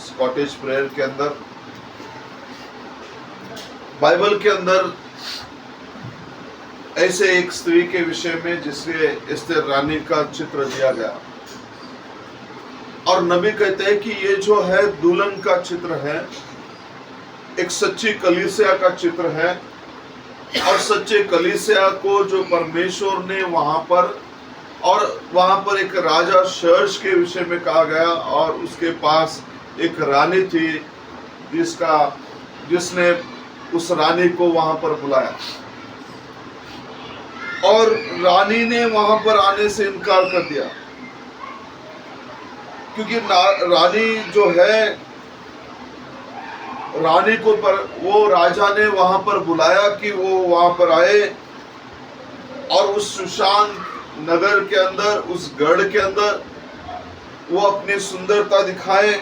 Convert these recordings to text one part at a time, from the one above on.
Scottish prayer के अंदर, Bible के अंदर ऐसे एक स्त्री के विषय में जिसके एस्तेर रानी का चित्र दिया गया, और नबी कहते हैं कि ये जो है दुल्हन का चित्र है, एक सच्ची कलीसिया का चित्र है, और सच्चे कलीसिया को जो परमेश्वर ने वहां पर एक राजा शर्श के विषय में कहा गया, और उसके पास एक रानी थी जिसने उस रानी को वहां पर बुलाया, और रानी ने वहां पर आने से इनकार कर दिया, क्योंकि रानी जो है, रानी को वो राजा ने वहां पर बुलाया कि वो वहां पर आए और उस सुशान नगर के अंदर, उस गढ़ के अंदर वो अपनी सुंदरता दिखाए,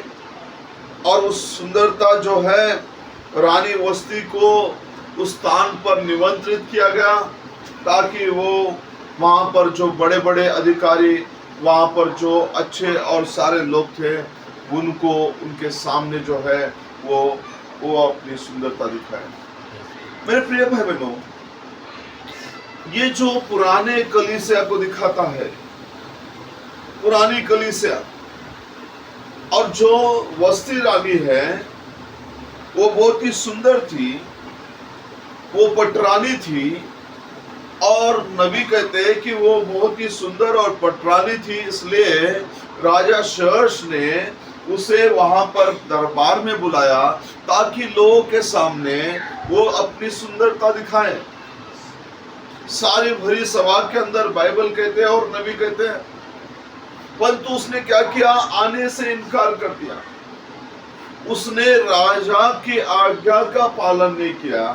और उस सुंदरता जो है रानी वस्ती को उस स्थान पर निमंत्रित किया गया, ताकि वो वहां पर जो बड़े बड़े अधिकारी, वहां पर जो अच्छे और सारे लोग थे, उनको उनके सामने जो है वो अपनी सुंदरता दिखाए। मेरे प्रिय भाई बहनों, ये जो पुराने कलीसिया को दिखाता है, पुरानी कलीसिया, और जो वस्ती रानी है वो बहुत ही सुंदर थी, वो पटरानी थी, और नबी कहते हैं कि वो बहुत ही सुंदर और पटरानी थी, इसलिए राजा शर्श ने उसे वहां पर दरबार में बुलाया ताकि लोगों के सामने वो अपनी सुंदरता दिखाए। सारी भरी सभा के अंदर बाइबल कहते हैं और नबी कहते हैं, परंतु उसने क्या किया? आने से इनकार कर दिया। उसने राजा की आज्ञा का पालन नहीं किया,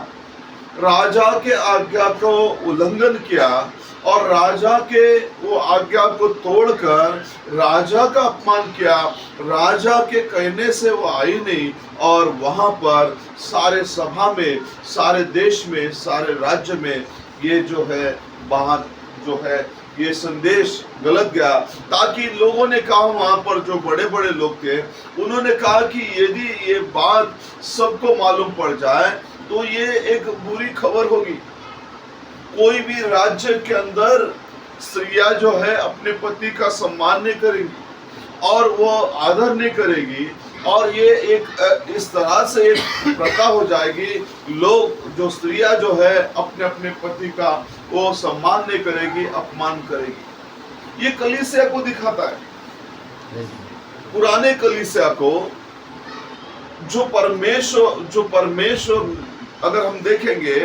राजा के आज्ञा को उल्लंघन किया, और राजा के वो आज्ञा को तोड़कर राजा का अपमान किया। राजा के कहने से वो आई नहीं, और वहां पर सारे सभा में, सारे देश में, सारे राज्य में ये जो है बाहर जो है ये संदेश गलत गया, ताकि लोगों ने कहा, वहां पर जो बड़े बड़े लोग थे उन्होंने कहा कि यदि ये बात सबको मालूम पड़ जाए तो ये एक बुरी खबर होगी। कोई भी राज्य के अंदर स्त्रियां जो है अपने पति का सम्मान नहीं करेगी और वो आदर नहीं करेगी, और ये एक इस तरह से एक प्रथा हो जाएगी, लोग जो स्त्रियां जो है अपने अपने पति का वो सम्मान नहीं करेगी, अपमान करेगी। ये कलीसिया को दिखाता है, पुराने कलीसिया को, जो परमेश्वर अगर हम देखेंगे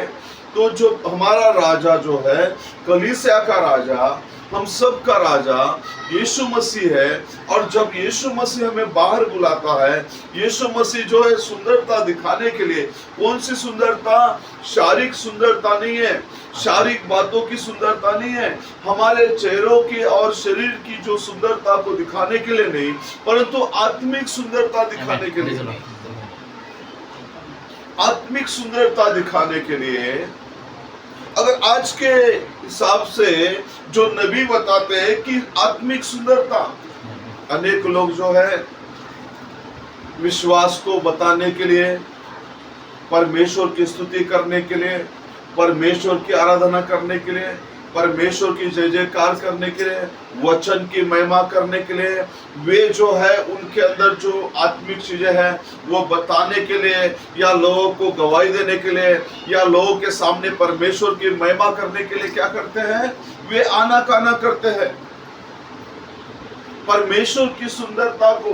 तो जो हमारा राजा जो है, कलीसिया का राजा, हम सब का राजा यीशु मसीह है। और जब यीशु मसीह हमें बाहर बुलाता है, यीशु मसीह जो है सुंदरता दिखाने के लिए, कौन सी सुंदरता? शारीरिक सुंदरता नहीं है, शारीरिक बातों की सुंदरता नहीं है, हमारे चेहरों की और शरीर की जो सुंदरता को दिखाने के लिए नहीं, परंतु आत्मिक सुंदरता दिखाने के लिए, आत्मिक सुंदरता दिखाने के लिए। अगर आज के हिसाब से जो नबी बताते हैं कि आत्मिक सुंदरता, अनेक लोग जो है विश्वास को बताने के लिए, परमेश्वर की स्तुति करने के लिए, परमेश्वर की आराधना करने के लिए, परमेश्वर की जय जयकार करने के लिए, वचन की महिमा करने के लिए, वे जो है उनके अंदर जो आत्मिक चीजें हैं वो बताने के लिए, या लोगों को गवाही देने के लिए, या लोगों के सामने परमेश्वर की महिमा करने के लिए क्या करते हैं? वे आनाकाना करते हैं। परमेश्वर की सुंदरता को,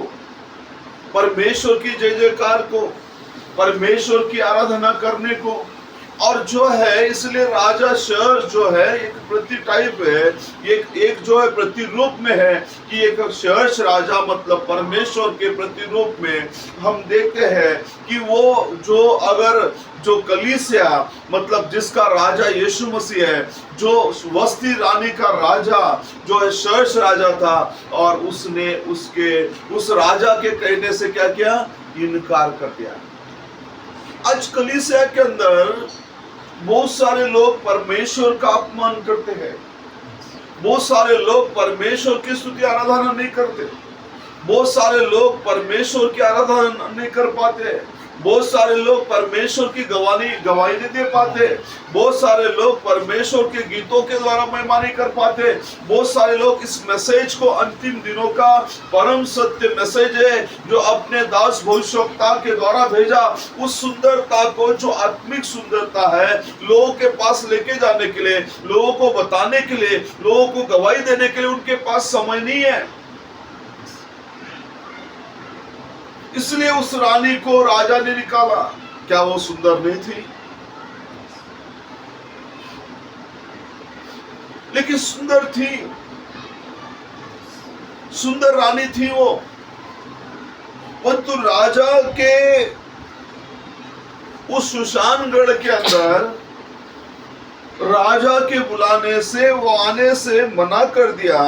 परमेश्वर की जय जयकार को, परमेश्वर की आराधना करने को, और जो है इसलिए राजा शर्श जो है एक प्रतिटाइप है, एक जो है प्रतिरूप में है, कि एक शर्श राजा मतलब परमेश्वर के प्रतिरूप में हम देखते हैं कि वो जो अगर जो कलीसिया मतलब जिसका राजा यीशु मसीह है, जो वस्ती रानी का राजा जो है शर्श राजा था, और उसने उस राजा के कहने से क्या किया? इनकार कर दिया। आज कलीसिया के अंदर बहुत सारे लोग परमेश्वर का अपमान करते हैं, बहुत सारे लोग परमेश्वर की स्तुति आराधना नहीं करते, बहुत सारे लोग परमेश्वर की आराधना नहीं कर पाते, बहुत सारे लोग परमेश्वर की गवाही नहीं दे पाते, बहुत सारे लोग परमेश्वर के गीतों के द्वारा महिमा नहीं कर पाते। बहुत सारे लोग इस मैसेज को, अंतिम दिनों का परम सत्य मैसेज है जो अपने दास भविष्यवक्ता के द्वारा भेजा, उस सुंदरता को, जो आत्मिक सुंदरता है, लोगों के पास लेके जाने के लिए, लोगों को बताने के लिए, लोगों को गवाही देने के लिए उनके पास समय नहीं है। इसलिए उस रानी को राजा ने निकाला। क्या वो सुंदर नहीं थी? लेकिन सुंदर थी, सुंदर रानी थी वो। परंतु राजा के उस सुशानगढ़ के अंदर राजा के बुलाने से, वो आने से मना कर दिया,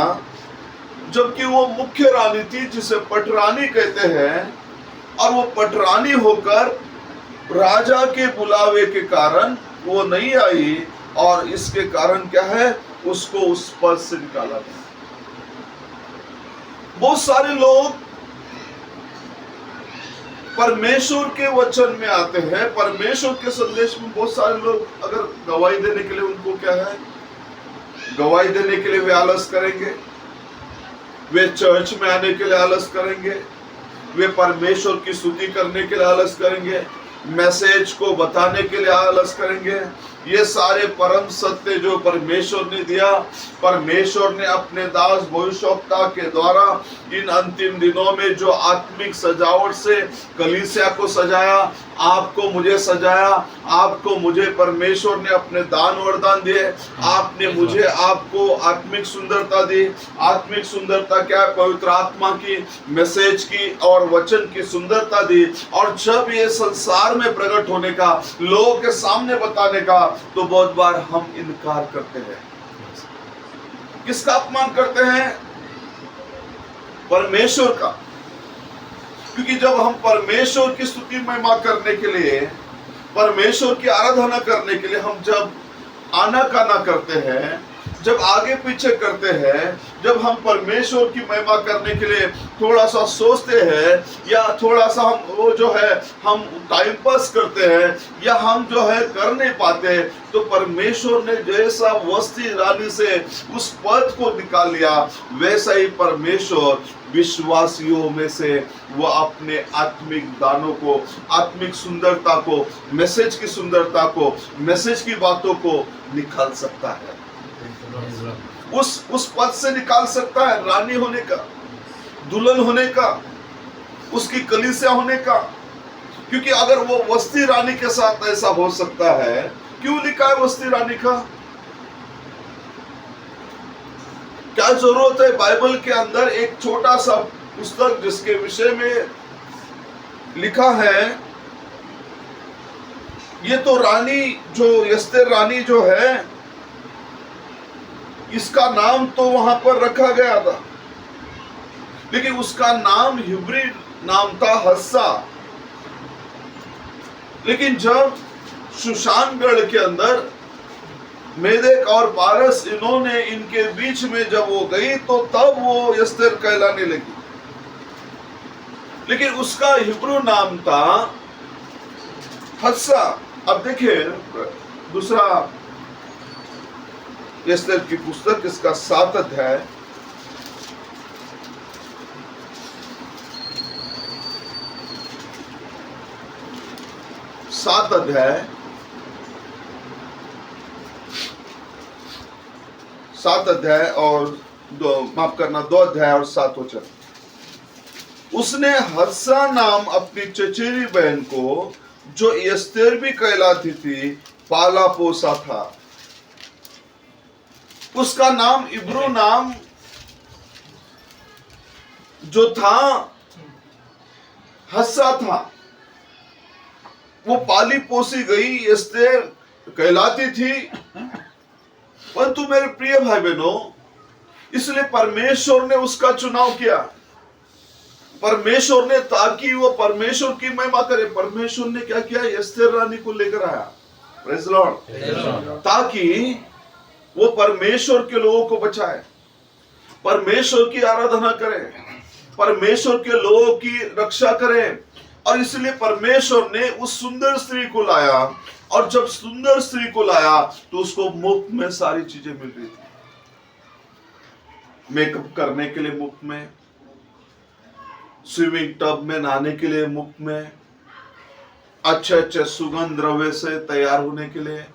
जबकि वो मुख्य रानी थी जिसे पटरानी कहते हैं, और वो पटरानी होकर राजा के बुलावे के कारण वो नहीं आई, और इसके कारण क्या है, उसको उस पद से निकाला गया। बहुत सारे लोग परमेश्वर के वचन में आते हैं, परमेश्वर के संदेश में बहुत सारे लोग अगर गवाही देने के लिए, उनको क्या है, गवाही देने के लिए वे आलस करेंगे, वे चर्च में आने के लिए आलस करेंगे, वे परमेश्वर की स्तुति करने के लिए आलस करेंगे, मैसेज को बताने के लिए आलस करेंगे। ये सारे परम सत्य जो परमेश्वर ने दिया, परमेश्वर ने अपने दास भविष्यवक्ता के द्वारा इन अंतिम दिनों में जो आत्मिक सजावट से कलीसिया को सजाया, आपको मुझे सजाया, आपको मुझे परमेश्वर ने अपने दान वरदान दिए, आपने मुझे आपको आत्मिक सुंदरता दी। आत्मिक सुंदरता क्या है? पवित्र आत्मा की, मैसेज की और वचन की सुंदरता दी। और जब ये संसार में प्रकट होने का, लोगों के सामने बताने का, तो बहुत बार हम इनकार करते हैं। किसका अपमान करते हैं? परमेश्वर का। क्योंकि जब हम परमेश्वर की स्तुति महिमा करने के लिए, परमेश्वर की आराधना करने के लिए हम जब आनाकाना करते हैं, जब आगे पीछे करते हैं, जब हम परमेश्वर की महिमा करने के लिए थोड़ा सा सोचते हैं, या थोड़ा सा हम वो जो है हम टाइम पास करते हैं, या हम जो है कर नहीं पाते, तो परमेश्वर ने जैसा वस्ती रानी से उस पद को निकाल लिया, वैसा ही परमेश्वर विश्वासियों में से वो अपने आत्मिक दानों को, आत्मिक सुंदरता को, मैसेज की सुंदरता को, मैसेज की बातों को निकाल सकता है। उस पद से निकाल सकता है, रानी होने का, दुल्हन होने का, उसकी कलीसिया होने का। क्योंकि अगर वो वस्ती रानी के साथ ऐसा हो सकता है, क्यों लिखा है वस्ती रानी का? क्या जरूरत है बाइबल के अंदर एक छोटा सा पुस्तक जिसके विषय में लिखा है, ये तो रानी जो एस्तेर रानी जो है, इसका नाम तो वहां पर रखा गया था, लेकिन उसका नाम हिब्री नाम था हस्सा। लेकिन जब सुशानगढ़ के अंदर मेदेक और पारस इन्होंने इनके बीच में जब वो गई, तो तब वो एस्तेर कहलाने लगी। लेकिन उसका हिब्रू नाम था हस्सा। अब देखिए दूसरा एस्तेर की पुस्तक, इसका 7 अध्याय, सात अध्याय और 2 अध्याय और 7 वचन। उसने हस्सा नाम अपनी चचेरी बहन को, जो एस्तेर भी कहलाती थी, पाला पोसा था। उसका नाम, इब्रू नाम जो था हस्सा था। वो पाली पोसी गई एस्तेर कहलाती थी। परंतु मेरे प्रिय भाई बहनों, इसलिए परमेश्वर ने उसका चुनाव किया। परमेश्वर ने, ताकि वो परमेश्वर की महिमा करे, परमेश्वर ने क्या किया? एस्तेर रानी को लेकर आया। Praise Lord. ताकि वो परमेश्वर के लोगों को बचाए, परमेश्वर की आराधना करे, परमेश्वर के लोगों की रक्षा करें। और इसलिए परमेश्वर ने उस सुंदर स्त्री को लाया, और जब सुंदर स्त्री को लाया तो उसको मुफ्त में सारी चीजें मिल रही थी। मेकअप करने के लिए मुफ्त में, स्विमिंग टब में नहाने के लिए मुफ्त में, अच्छे अच्छे सुगंध द्रव्य से तैयार होने के लिए,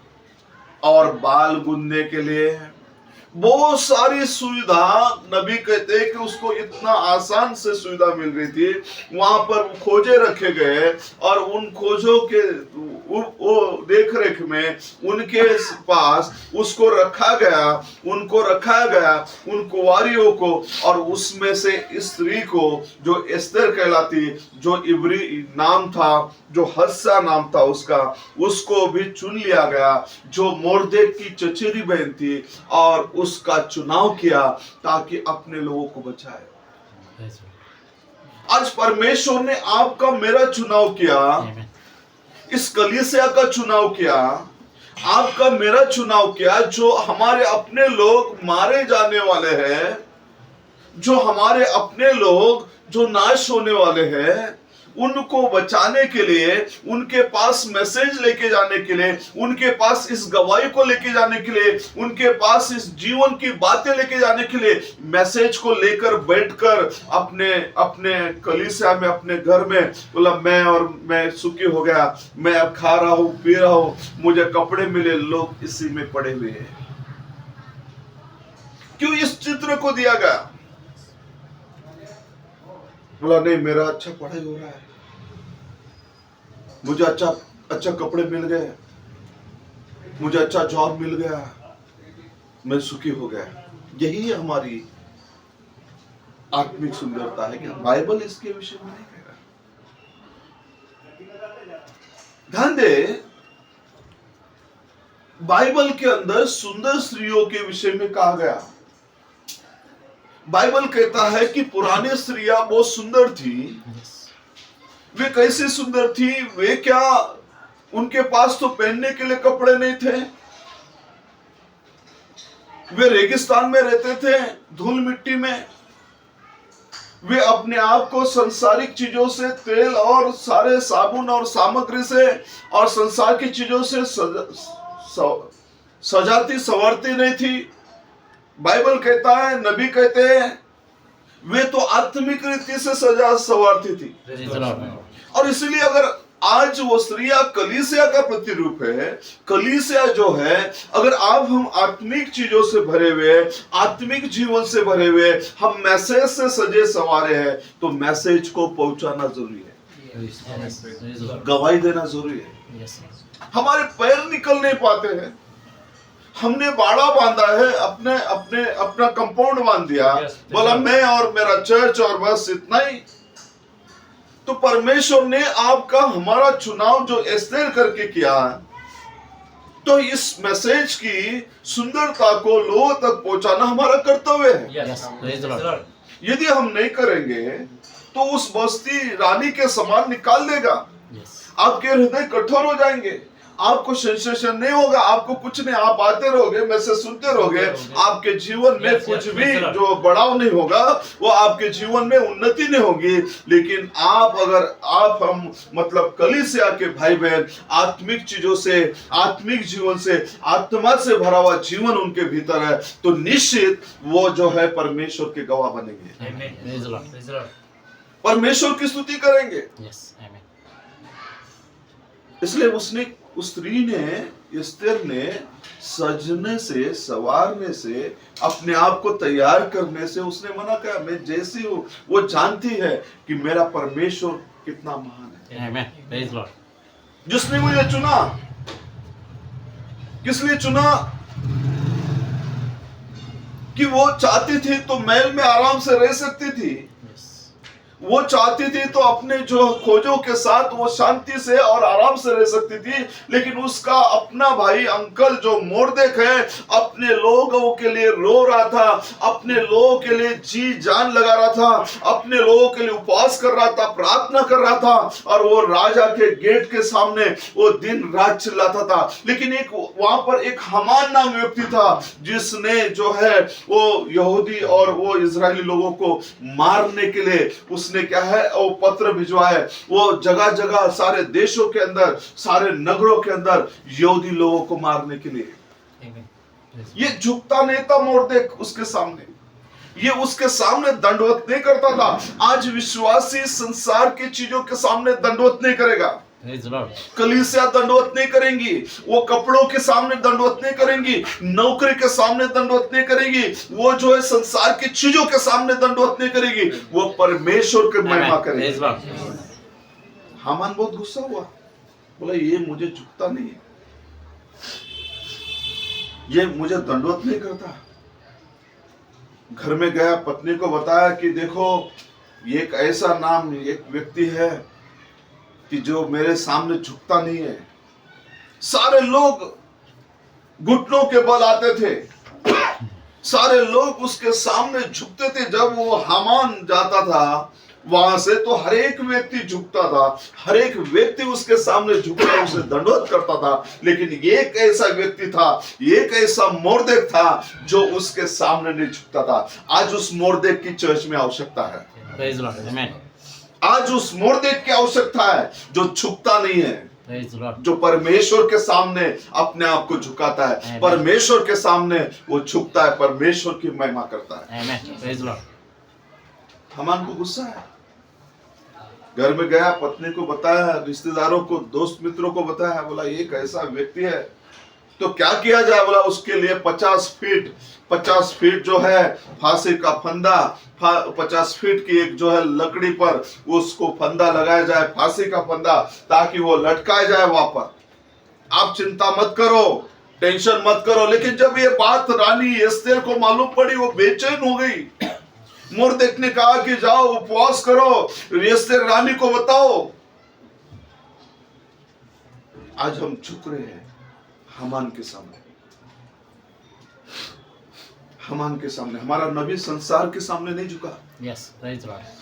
और बाल गूंदने के लिए, बहुत सारी सुविधा। नबी कहते हैं कि उसको इतना आसान से सुविधा मिल रही थी। वहां पर खोजे रखे गए, और उन खोजों के वो देख रेख में उनके पास उसको रखा गया, उनको रखा गया, उन कुंवारियों को। और उसमें से इस स्त्री को, जो एस्तर कहलाती, जो इब्री नाम था, जो हस्सा नाम था उसका, उसको भी चुन लिया गया, जो मोर्देक की चचेरी बहन थी, और उसका चुनाव किया ताकि अपने लोगों को बचाए। आज परमेश्वर ने आपका मेरा चुनाव किया, इस कलीसिया का चुनाव किया, आपका मेरा चुनाव किया। जो हमारे अपने लोग मारे जाने वाले हैं, जो हमारे अपने लोग जो नाश होने वाले हैं, उनको बचाने के लिए, उनके पास मैसेज लेके जाने के लिए, उनके पास इस गवाही को लेके जाने के लिए, उनके पास इस जीवन की बातें लेके जाने के लिए, मैसेज को लेकर बैठकर अपने अपने कलीसिया में, अपने घर में बोला मैं सुखी हो गया, मैं अब खा रहा हूं, पी रहा हूं, मुझे कपड़े मिले, लोग इसी में पड़े हुए हैं। क्यों इस चित्र को दिया गया? बोला नहीं, मेरा अच्छा पढ़ाई हो रहा है, मुझे अच्छा कपड़े मिल गए, मुझे अच्छा जॉब मिल गया, मैं सुखी हो गया। यही हमारी आत्मिक सुंदरता है कि बाइबल इसके विषय में नहीं कह रहा। ध्यान दे, बाइबल के अंदर सुंदर स्त्रियों के विषय में कहा गया। बाइबल कहता है कि पुरानी स्त्रियां बहुत सुंदर थी। वे कैसे सुंदर थी? वे क्या, उनके पास तो पहनने के लिए कपड़े नहीं थे, वे रेगिस्तान में रहते थे, धूल मिट्टी में। वे अपने आप को संसारिक चीजों से, तेल और सारे साबुन और सामग्री से और संसार की चीजों से सजाती संवारती नहीं थी। बाइबल कहता है, नबी कहते हैं, वे तो आत्मिक रीति से सजा संवारती थी। और इसलिए अगर आज वो स्त्रियां कलीसिया का प्रतिरूप है, कलीसिया जो है, अगर हम आत्मिक चीजों से भरे हुए, आत्मिक जीवन से भरे हुए, हम मैसेज से सजे संवारे हैं, तो मैसेज को पहुंचाना जरूरी है, गवाही देना जरूरी है। हमारे पैर निकल नहीं पाते हैं, हमने बाड़ा बांधा है, अपना कंपाउंड बांध दिया, बोला मैं और मेरा चर्च और बस इतना ही। तो परमेश्वर ने आपका हमारा चुनाव जो एस्तेर करके किया, तो इस मैसेज की सुंदरता को लोगों तक पहुंचाना हमारा कर्तव्य है। यदि हम नहीं करेंगे तो उस बस्ती रानी के समान निकाल देगा। आपके हृदय कठोर हो जाएंगे, आपको सेंसेशन नहीं होगा, आपको कुछ नहीं, आप आते रहोगे, मैसेज सुनते रहोगे, आपके जीवन में कुछ भी जो बढ़ाव नहीं होगा, वो आपके जीवन में उन्नति नहीं होगी। लेकिन हम मतलब कलीसिया के भाई बहन, आत्मिक चीजों से, आत्मिक जीवन से, आत्मा से भरा हुआ जीवन उनके भीतर है, तो निश्चित वो जो है परमेश्वर के गवाह बनेंगे, परमेश्वर की स्तुति करेंगे। इसलिए उस स्त्री ने, एस्तेर ने सजने से, संवारने से, अपने आप को तैयार करने से उसने मना किया। मैं जैसी हूं, वो जानती है कि मेरा परमेश्वर कितना महान है, जिसने मुझे चुना। किस लिए चुना? कि वो चाहती थी तो महल में आराम से रह सकती थी, वो चाहती थी तो अपने जो खोजों के साथ वो शांति से और आराम से रह सकती थी, लेकिन उसका अपना भाई अंकल जो मोर्देक है अपने लोगों के लिए रो रहा था, अपने लोगों के लिए जी जान लगा रहा था, अपने लोगों के लिए उपवास कर रहा था, प्रार्थना कर रहा था, और वो राजा के गेट के सामने वो दिन रात चिल्लाता था। लेकिन एक वहां पर एक हमान नाम व्यक्ति था जिसने जो है वो यहूदी और वो इजरायली लोगों को मारने के लिए उसने क्या है वो पत्र भिजवाए। वो जगह जगह सारे देशों के अंदर, सारे नगरों के अंदर यहूदी लोगों को मारने के लिए। ये झुकता नहीं था मोर्देक उसके सामने, ये उसके सामने दंडवत नहीं करता था। आज विश्वासी संसार की चीजों के सामने दंडवत नहीं करेगा, कलीसिया दंडवत नहीं करेंगी, वो कपड़ों के सामने दंडवत नहीं करेंगी, नौकरी के सामने दंडवत नहीं करेगी, वो जो है संसार की चीजों के सामने दंडवत नहीं करेगी, वो परमेश्वर की महिमा करेगी। हामान बहुत गुस्सा हुआ, बोला ये मुझे झुकता नहीं है, ये मुझे दंडवत नहीं करता। घर में गया, पत्नी को बताया कि देखो ये एक ऐसा नाम एक व्यक्ति है कि जो मेरे सामने झुकता नहीं है। सारे लोग घुटनों के बल आते थे, सारे लोग उसके सामने झुकते थे। जब वो हामान जाता था वहां से तो हर एक व्यक्ति झुकता था, हर एक व्यक्ति उसके सामने झुककर उसे दंडवत करता था। लेकिन एक ऐसा व्यक्ति था, एक ऐसा मोर्देक था जो उसके सामने नहीं झुकता था। आज उस मोर्देक की चर्च में आवश्यकता है, आज उस मोर्देक की आवश्यकता है जो झुकता नहीं है, जो परमेश्वर के सामने अपने आप को झुकाता है, परमेश्वर के सामने वो झुकता है, परमेश्वर की महिमा करता है। हामान को गुस्सा है, घर में गया, पत्नी को बताया, रिश्तेदारों को, दोस्त मित्रों को बताया, बोला एक ऐसा व्यक्ति है तो क्या किया जाए। बोला उसके लिए 50 फीट जो है फांसी का फंदा, 50 फीट की एक जो है लकड़ी पर उसको फंदा लगाया जाए, फांसी का फंदा, ताकि वो लटकाया जाए वहां पर। आप चिंता मत करो, टेंशन मत करो। लेकिन जब ये बात रानी एस्थेर को मालूम पड़ी, वो बेचैन हो गई। मोर्देक ने कहा कि जाओ उपवास करो, एस्थेर रानी को बताओ। आज हम झुक रहे हैं हामान के सामने, हामान के सामने। हमारा नबी संसार के सामने नहीं झुका,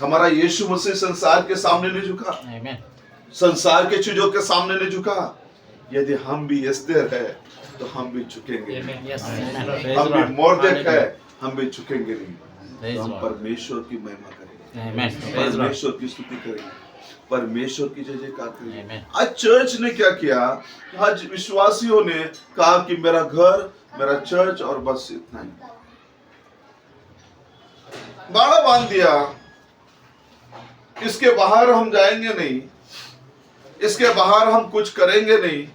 हमारा यीशु मसीह संसार के सामने नहीं झुका, संसार के चीजों के सामने नहीं झुका। यदि हम भी एस्थेर है तो हम भी झुकेंगे, हम भी मोर्देक है, हम भी झुकेंगे नहीं। तो हम परमेश्वर की महिमा करेंगे, परमेश्वर की स्तुति करेंगे, परमेश्वर की जय जयकार करेंगे। आज चर्च ने क्या किया, आज विश्वासियों ने कहा कि मेरा घर, मेरा चर्च और बस इतना ही, बाड़ा बांध दिया, इसके बाहर हम जाएंगे नहीं, इसके बाहर हम कुछ करेंगे नहीं,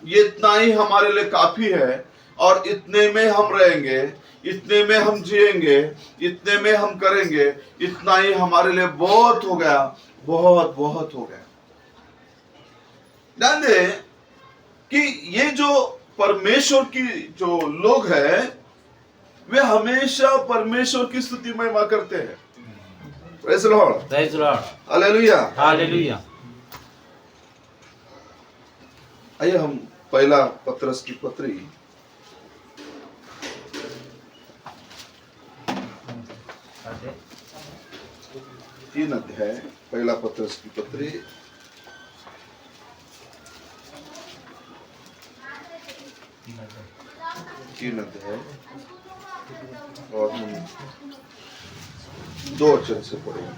ये इतना ही हमारे लिए काफी है और इतने में हम रहेंगे, इतने में हम जिएंगे, इतने में हम करेंगे, इतना ही हमारे लिए बहुत हो गया, बहुत बहुत हो गया। ध्यान दे कि ये जो परमेश्वर की जो लोग हैं वे हमेशा परमेश्वर की स्तुति महिमा करते हैं। Praise the Lord, praise the Lord, hallelujah, hallelujah. आइए हम पहला पत्रस की पत्री 3 अध्याय, पहला पत्रस की पत्री 3 अध्याय और हम 2 वचन से पढ़ेंगे।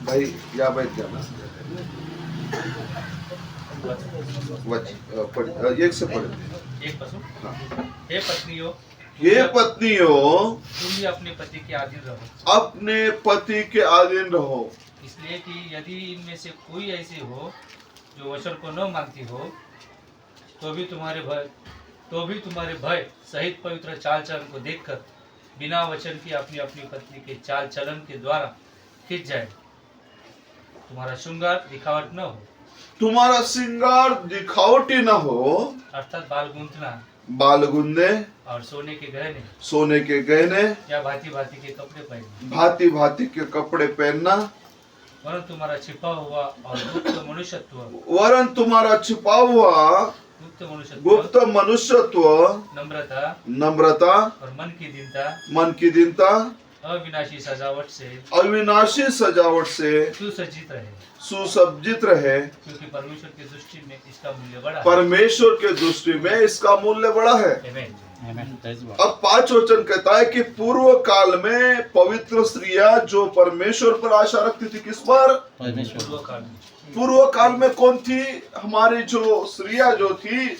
भाई या बैठ जाना, एक से पढ़े। हाँ। हे पत्नियों तुम भी अपने पति के अधीन रहो, अपने पति के अधीन रहो, इसलिए कि यदि इनमें से कोई ऐसी हो जो वचन को न मानती हो तो भी तुम्हारे भय सहित पवित्र चाल चलन को देखकर बिना वचन की अपनी अपनी पत्नी के चाल चलन के द्वारा खिंच जाए, तुम्हारा श्रृंगार दिखावट न हो, तुम्हारा श्रृंगार दिखावटी न हो, अर्थात बाल गूंथना बालगुन्ने और सोने के गहने सोने के गहने या भांति भांति के कपड़े पहने, भांति भांति के कपड़े पहनना, वरन तुम्हारा छिपा हुआ और गुप्त मनुष्यत्व वरन तुम्हारा छिपा हुआ गुप्त मनुष्यत्व, नम्रता नम्रता और मन की दीनता अविनाशी सजावट से अविनाशी सजावट से सुसज्जित रहे, क्योंकि परमेश्वर की दृष्टि में इसका मूल्य बड़ा है। परमेश्वर के दृष्टि में इसका मूल्य बड़ा है। अब 5 वचन कहता है कि पूर्व काल में पवित्र स्त्रियां जो परमेश्वर पर आशा रखती थी, किस पर? पूर्व काल में कौन थी? हमारी जो स्त्रियां जो थी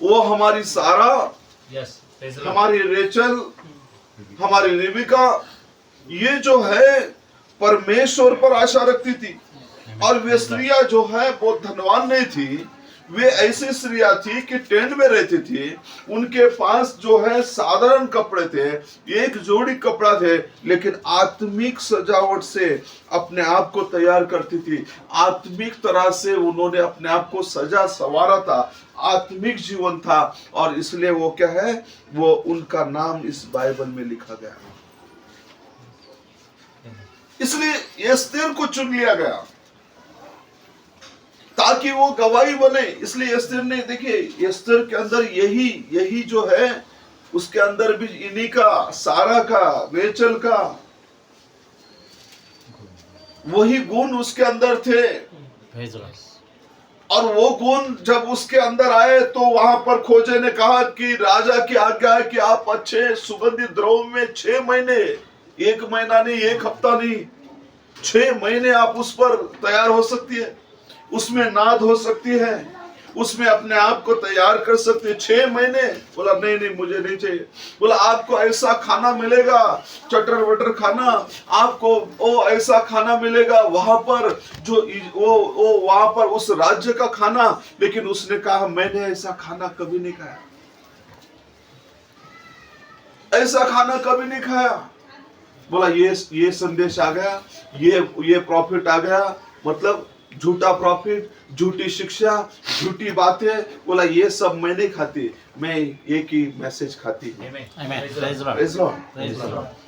वो हमारी सारा, हमारी रेचल, हमारी रिबिका, ये जो है परमेश्वर पर आशा रखती थी। और वे स्त्रियां जो है वो धनवान नहीं थी, वे ऐसी स्त्रियां थी कि टेंट में रहती थी, उनके पास जो है साधारण कपड़े थे, एक जोड़ी कपड़ा थे, लेकिन आत्मिक सजावट से अपने आप को तैयार करती थी। आत्मिक तरह से उन्होंने अपने आप को सजा संवारा था, आत्मिक जीवन था, और इसलिए वो क्या है, वो उनका नाम इस बाइबल में लिखा गया। इसलिए एस्तेर को चुन लिया गया ताकि वो गवाही बने। इसलिए एस्तेर ने, देखिए एस्तेर के अंदर यही जो है, उसके अंदर भी इन्हीं का, सारा का, रेचल का वही गुण उसके अंदर थे। और वो गुण जब उसके अंदर आए तो वहां पर खोजे ने कहा कि राजा की आज्ञा है कि आप अच्छे सुगंधित द्रव्य में 6 महीने, 1 महीना नहीं, 1 हफ्ता नहीं, 6 महीने आप उस पर तैयार हो सकती है, उसमें नाद हो सकती है, उसमें अपने आप को तैयार कर सकती है। 6 महीने। बोला नहीं, मुझे नहीं चाहिए। बोला आपको ऐसा खाना मिलेगा, चटर वटर खाना, आपको वो ऐसा खाना मिलेगा वहां पर जो वो वहां पर उस राज्य का खाना। लेकिन उसने कहा मैंने ऐसा खाना कभी नहीं खाया, ऐसा खाना कभी नहीं खाया। बोला ये संदेश आ गया, ये प्रॉफिट आ गया, मतलब झूठा प्रॉफिट, झूठी शिक्षा, झूठी बातें। बोला ये सब मैं नहीं खाती, मैं एक ही मैसेज खाती हूँ।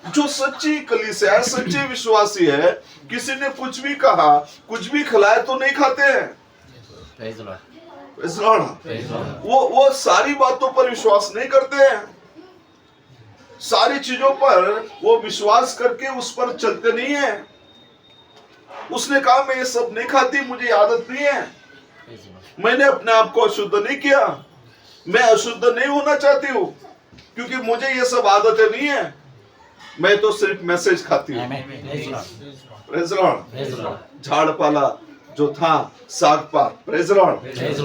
जो सच्ची कलीसिया है, सच्चे विश्वासी है, किसी ने कुछ भी कहा, कुछ भी खिलाया तो नहीं खाते हैं। वो सारी बातों पर विश्वास नहीं करते हैं, सारी चीजों पर वो विश्वास करके उस पर चलते नहीं है। उसने कहा मैं ये सब नहीं खाती, मुझे आदत नहीं है, मैंने अपने आप को अशुद्ध नहीं किया, मैं अशुद्ध नहीं होना चाहती हूँ, क्योंकि मुझे ये सब आदतें नहीं है, मैं तो सिर्फ मैसेज खाती हूँ। झाड़ पाला जो था, साग पात, प्रेज लॉर्ड,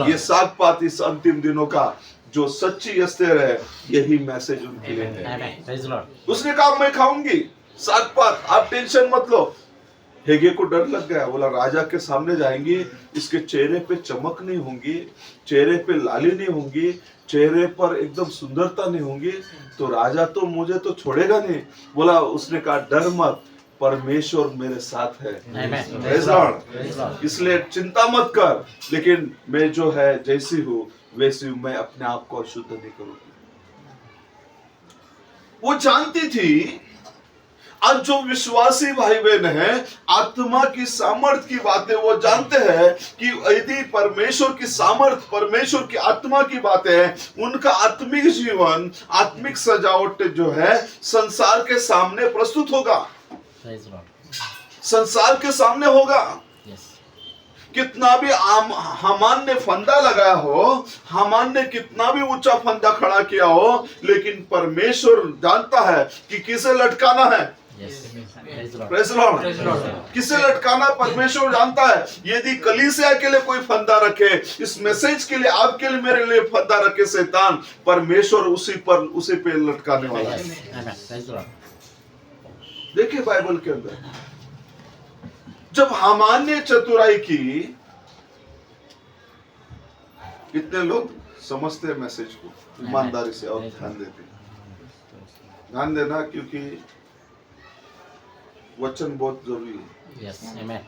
ये साग पात इस अंतिम दिनों का जो सच्ची एस्तेर है, यही मैसेज उनके लिए है। उसने कहा मैं खाऊंगी साग पात, आप टेंशन मत लो। हेगे को डर लग गया, बोला राजा के सामने जाएंगी, इसके चेहरे पे चमक नहीं होंगी, चेहरे पे लाली नहीं होंगी, चेहरे पर एकदम सुंदरता नहीं होंगी, तो राजा तो मुझे तो छोड़ेगा नहीं। बोला, उसने कहा डर मत, परमेश्वर मेरे साथ है, इसलिए चिंता मत कर, लेकिन मैं जो है जैसी हूँ वैसी मैं अपने आप को अशुद्ध नहीं करूंगी। वो जानती थी। आज जो विश्वासी भाई बहन है, आत्मा की सामर्थ की बातें वो जानते हैं कि यदि परमेश्वर की सामर्थ, परमेश्वर की आत्मा की बातें हैं, उनका आत्मिक जीवन, आत्मिक सजावट जो है संसार के सामने प्रस्तुत होगा, संसार के सामने होगा। कितना भी हामान ने फंदा लगाया हो, हामान ने कितना भी ऊंचा फंदा खड़ा किया हो, लेकिन परमेश्वर जानता है कि किसे लटकाना है। प्रेज़ लॉर्ड, किसे लटकाना परमेश्वर जानता है। यदि कलीसिया के लिए कोई फंदा रखे, इस मैसेज के लिए, आपके लिए, मेरे लिए फंदा रखे शैतान, परमेश्वर उसी पे लटकाने वाला है। देखिए बाइबल के अंदर जब हामान ने चतुराई की, कितने लोग समझते हैं मैसेज को ईमानदारी से और ध्यान देते, ध्यान देना, क्योंकि वचन बहुत जरूरी है।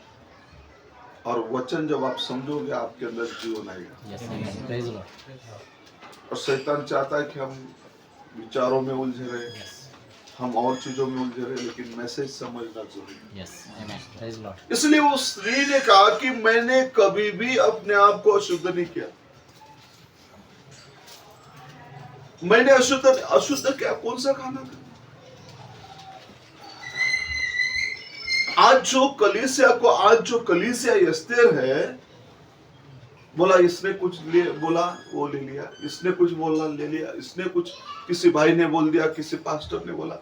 और वचन जब आप समझोगे, आपके अंदर जीवन आएगा। और शैतान चाहता है कि हम विचारों में उलझे रहे, हम और चीजों में उलझे रहे, लेकिन मैसेज समझना जरूरी है। Yes. Amen. Praise the Lord. इसलिए वो स्त्री ने कहा कि मैंने कभी भी अपने आप को अशुद्ध नहीं किया। मैंने अशुद्ध क्या, कौन सा खाना था? आज जो कलीसिया एस्तेर है, बोला इसने कुछ बोला वो ले लिया, इसने कुछ बोला ले लिया, इसने कुछ किसी भाई ने बोल दिया, किसी पास्टर ने बोला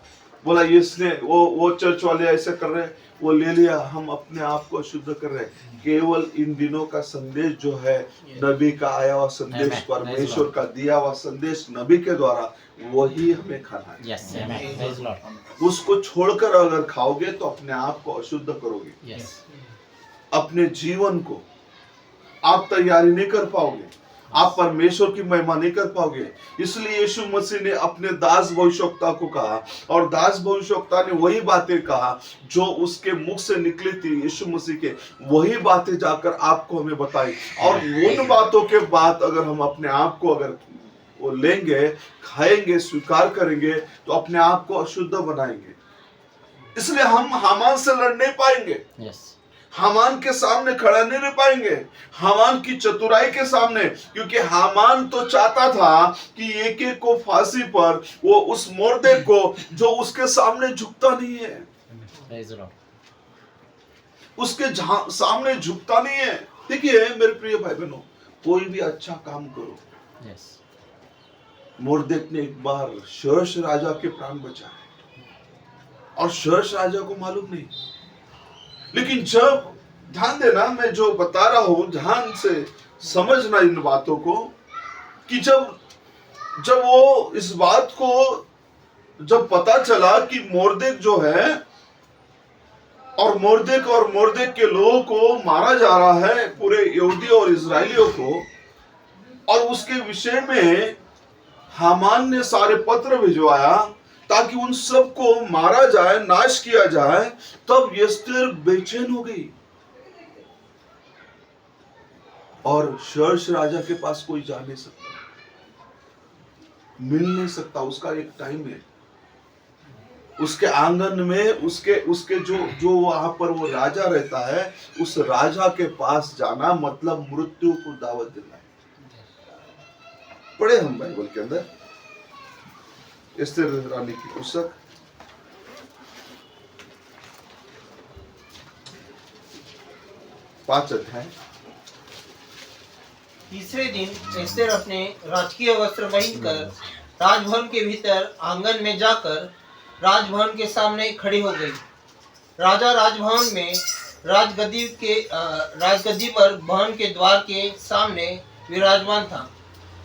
इसने वो चर्च वाले ऐसे कर रहे, वो ले लिया, हम अपने आप को अशुद्ध कर रहे हैं। केवल इन दिनों का संदेश जो है, नबी का आया हुआ संदेश, परमेश्वर का दिया हुआ संदेश नबी के द्वारा, वही हमें खाना है। Yes. Amen. Praise the Lord. उसको छोड़कर अगर खाओगे तो अपने आप को अशुद्ध करोगे। Yes. अपने जीवन को आप तैयारी नहीं कर पाओगे, आप परमेश्वर की महिमा नहीं कर पाओगे। इसलिए यीशु मसीह ने अपने दास भविष्यवक्ता को कहा, और दास भविष्यवक्ता ने वही बातें कहा जो उसके मुख से निकली थी, यीशु मसीह के वही बातें जाकर आपको हमें बताई। और उन बातों के बाद अगर हम अपने आप को अगर वो लेंगे, खाएंगे, स्वीकार करेंगे, तो अपने आप को अशुद्ध बनाएंगे। इसलिए हम हामान से लड़ नहीं पाएंगे। Yes. हामान के सामने खड़ा नहीं रह पाएंगे, हामान की चतुराई के सामने, क्योंकि हामान तो चाहता था कि एक एक को फांसी पर, वो उस मुर्दे को जो उसके सामने झुकता नहीं है, Praise the Lord. उसके सामने झुकता नहीं है। देखिए मेरे प्रिय भाई बहनों, कोई भी अच्छा काम करो। Yes. मुर्देक ने एक बार शर्ष राजा के प्राण बचाए, और शर्ष राजा को मालूम नहीं, लेकिन जब, ध्यान देना मैं जो बता रहा हूं, ध्यान से समझना इन बातों को, कि जब वो इस बात को जब पता चला कि मोर्देक जो है, और मोर्देक के लोगों को मारा जा रहा है, पूरे यहूदी और इजरायलियों को, और उसके विषय में हामान ने सारे पत्र भिजवाया ताकि उन सब को मारा जाए, नाश किया जाए, तब एस्तेर बेचैन हो गई। और शर्ष राजा के पास कोई जा नहीं सकता, मिल नहीं सकता, उसका एक टाइम है। उसके आंगन में उसके जो वहां पर वो राजा रहता है, उस राजा के पास जाना मतलब मृत्यु को दावत देना है। पढ़े हम बाइबल के अंदर एस्तेर रानी की पुस्तक, पांच अध्याय। तीसरे दिन एस्तेर अपने राजकीय वस्त्र पहनकर राजभवन के भीतर आंगन में जाकर राजभवन के सामने खड़ी हो गई। राजा राजभवन में राजगद्दी पर भवन के द्वार के सामने विराजमान था।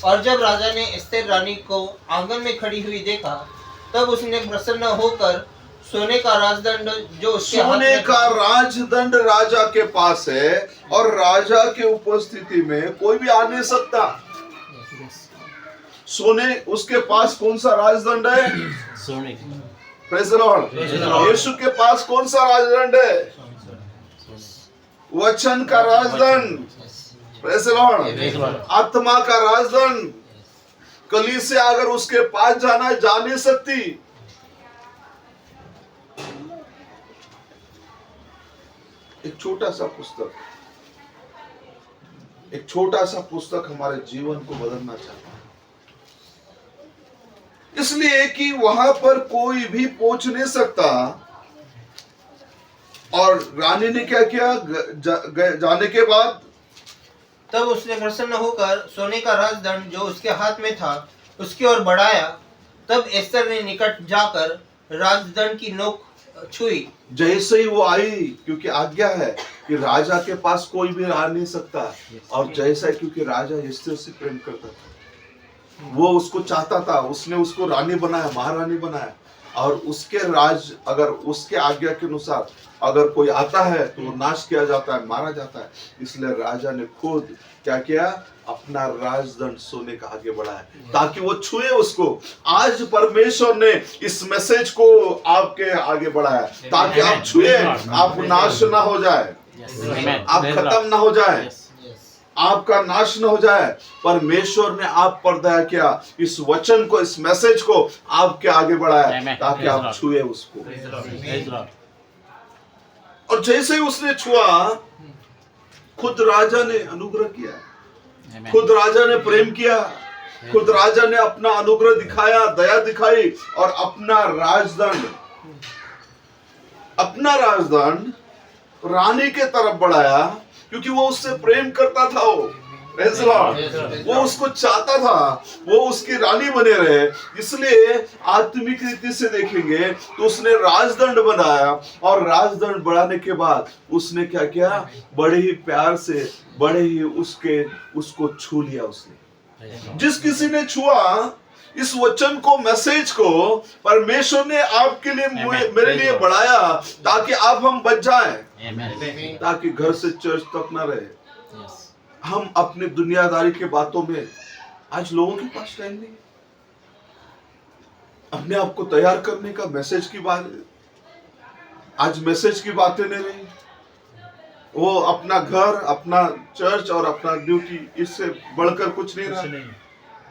और जब राजा ने एस्तेर रानी को आंगन में खड़ी हुई देखा, तब उसने प्रसन्न होकर सोने का राजदंड जो उसके हाथ में, सोने का राजदंड राजा के पास है, और राजा के उपस्थिति में कोई भी आ नहीं सकता। सोने, उसके पास कौन सा राजदंड है? सोने की। Praise the Lord. यीशु के पास कौन सा राजदंड है? वचन का राजदंड। Praise the Lord. आत्मा का राजदंड। कलीसिया अगर उसके पास जाना है, जा नहीं सकती। एक छोटा सा पुस्तक हमारे जीवन को बदलना चाहता है, इसलिए कि वहां पर कोई भी पहुंच नहीं सकता। और रानी ने क्या किया? जाने के बाद तब उसने प्रसन्न होकर सोने का राजदंड जो उसके हाथ में था उसकी ओर बढ़ाया। तब एस्तेर ने निकट जाकर राजदंड की नोक छुई। जैसे ही वो आई, क्योंकि आज्ञा है कि राजा के पास कोई भी आ नहीं सकता, और जैसा ही, क्योंकि राजा एस्तेर से प्रेम करता था, वो उसको चाहता था, उसने उसको रानी बनाया, महारानी बनाया, और उसके राज, अगर उसके आज्ञा के अनुसार अगर कोई आता है तो वो नाश किया जाता है, मारा जाता है। इसलिए राजा ने खुद क्या किया? अपना राजदंड सोने का आगे बढ़ाया ताकि वो छुए उसको। आज परमेश्वर ने इस मैसेज को आपके आगे बढ़ाया ताकि आप छुए, आप नाश ना हो जाए, आप खत्म ना हो जाए। आपका नाश न हो जाए, परमेश्वर ने आप पर दया किया, इस वचन को, इस मैसेज को आपके आगे बढ़ाया Amen. ताकि आप छुए उसको। Praise the Lord. Praise the Lord. और जैसे ही उसने छुआ, खुद राजा ने अनुग्रह किया, Amen. खुद राजा ने प्रेम किया, खुद राजा ने अपना अनुग्रह दिखाया, दया दिखाई और अपना राजदंड रानी के तरफ बढ़ाया, क्योंकि वो उससे प्रेम करता था। Praise the Lord. वो उसको चाहता था, वो उसकी रानी बने रहे। इसलिए आत्मिक रीति से देखेंगे तो उसने राजदंड बनाया, और राजदंड बढ़ाने के बाद उसने क्या किया, बड़े ही प्यार से, बड़े ही उसको छू लिया उसने। जिस किसी ने छुआ इस वचन को, मैसेज को, परमेश्वर ने आपके लिए, मेरे लिए बढ़ाया ताकि हम बच जाएं, Amen. ताकि घर से चर्च तक ना रहे। Yes. हम अपने दुनियादारी के बातों में, आज लोगों के पास टाइम नहीं है अपने आप को तैयार करने का। मैसेज की बात, आज मैसेज की बातें नहीं रही, वो अपना घर, अपना चर्च और अपना ड्यूटी, इससे बढ़कर कुछ नहीं रहा।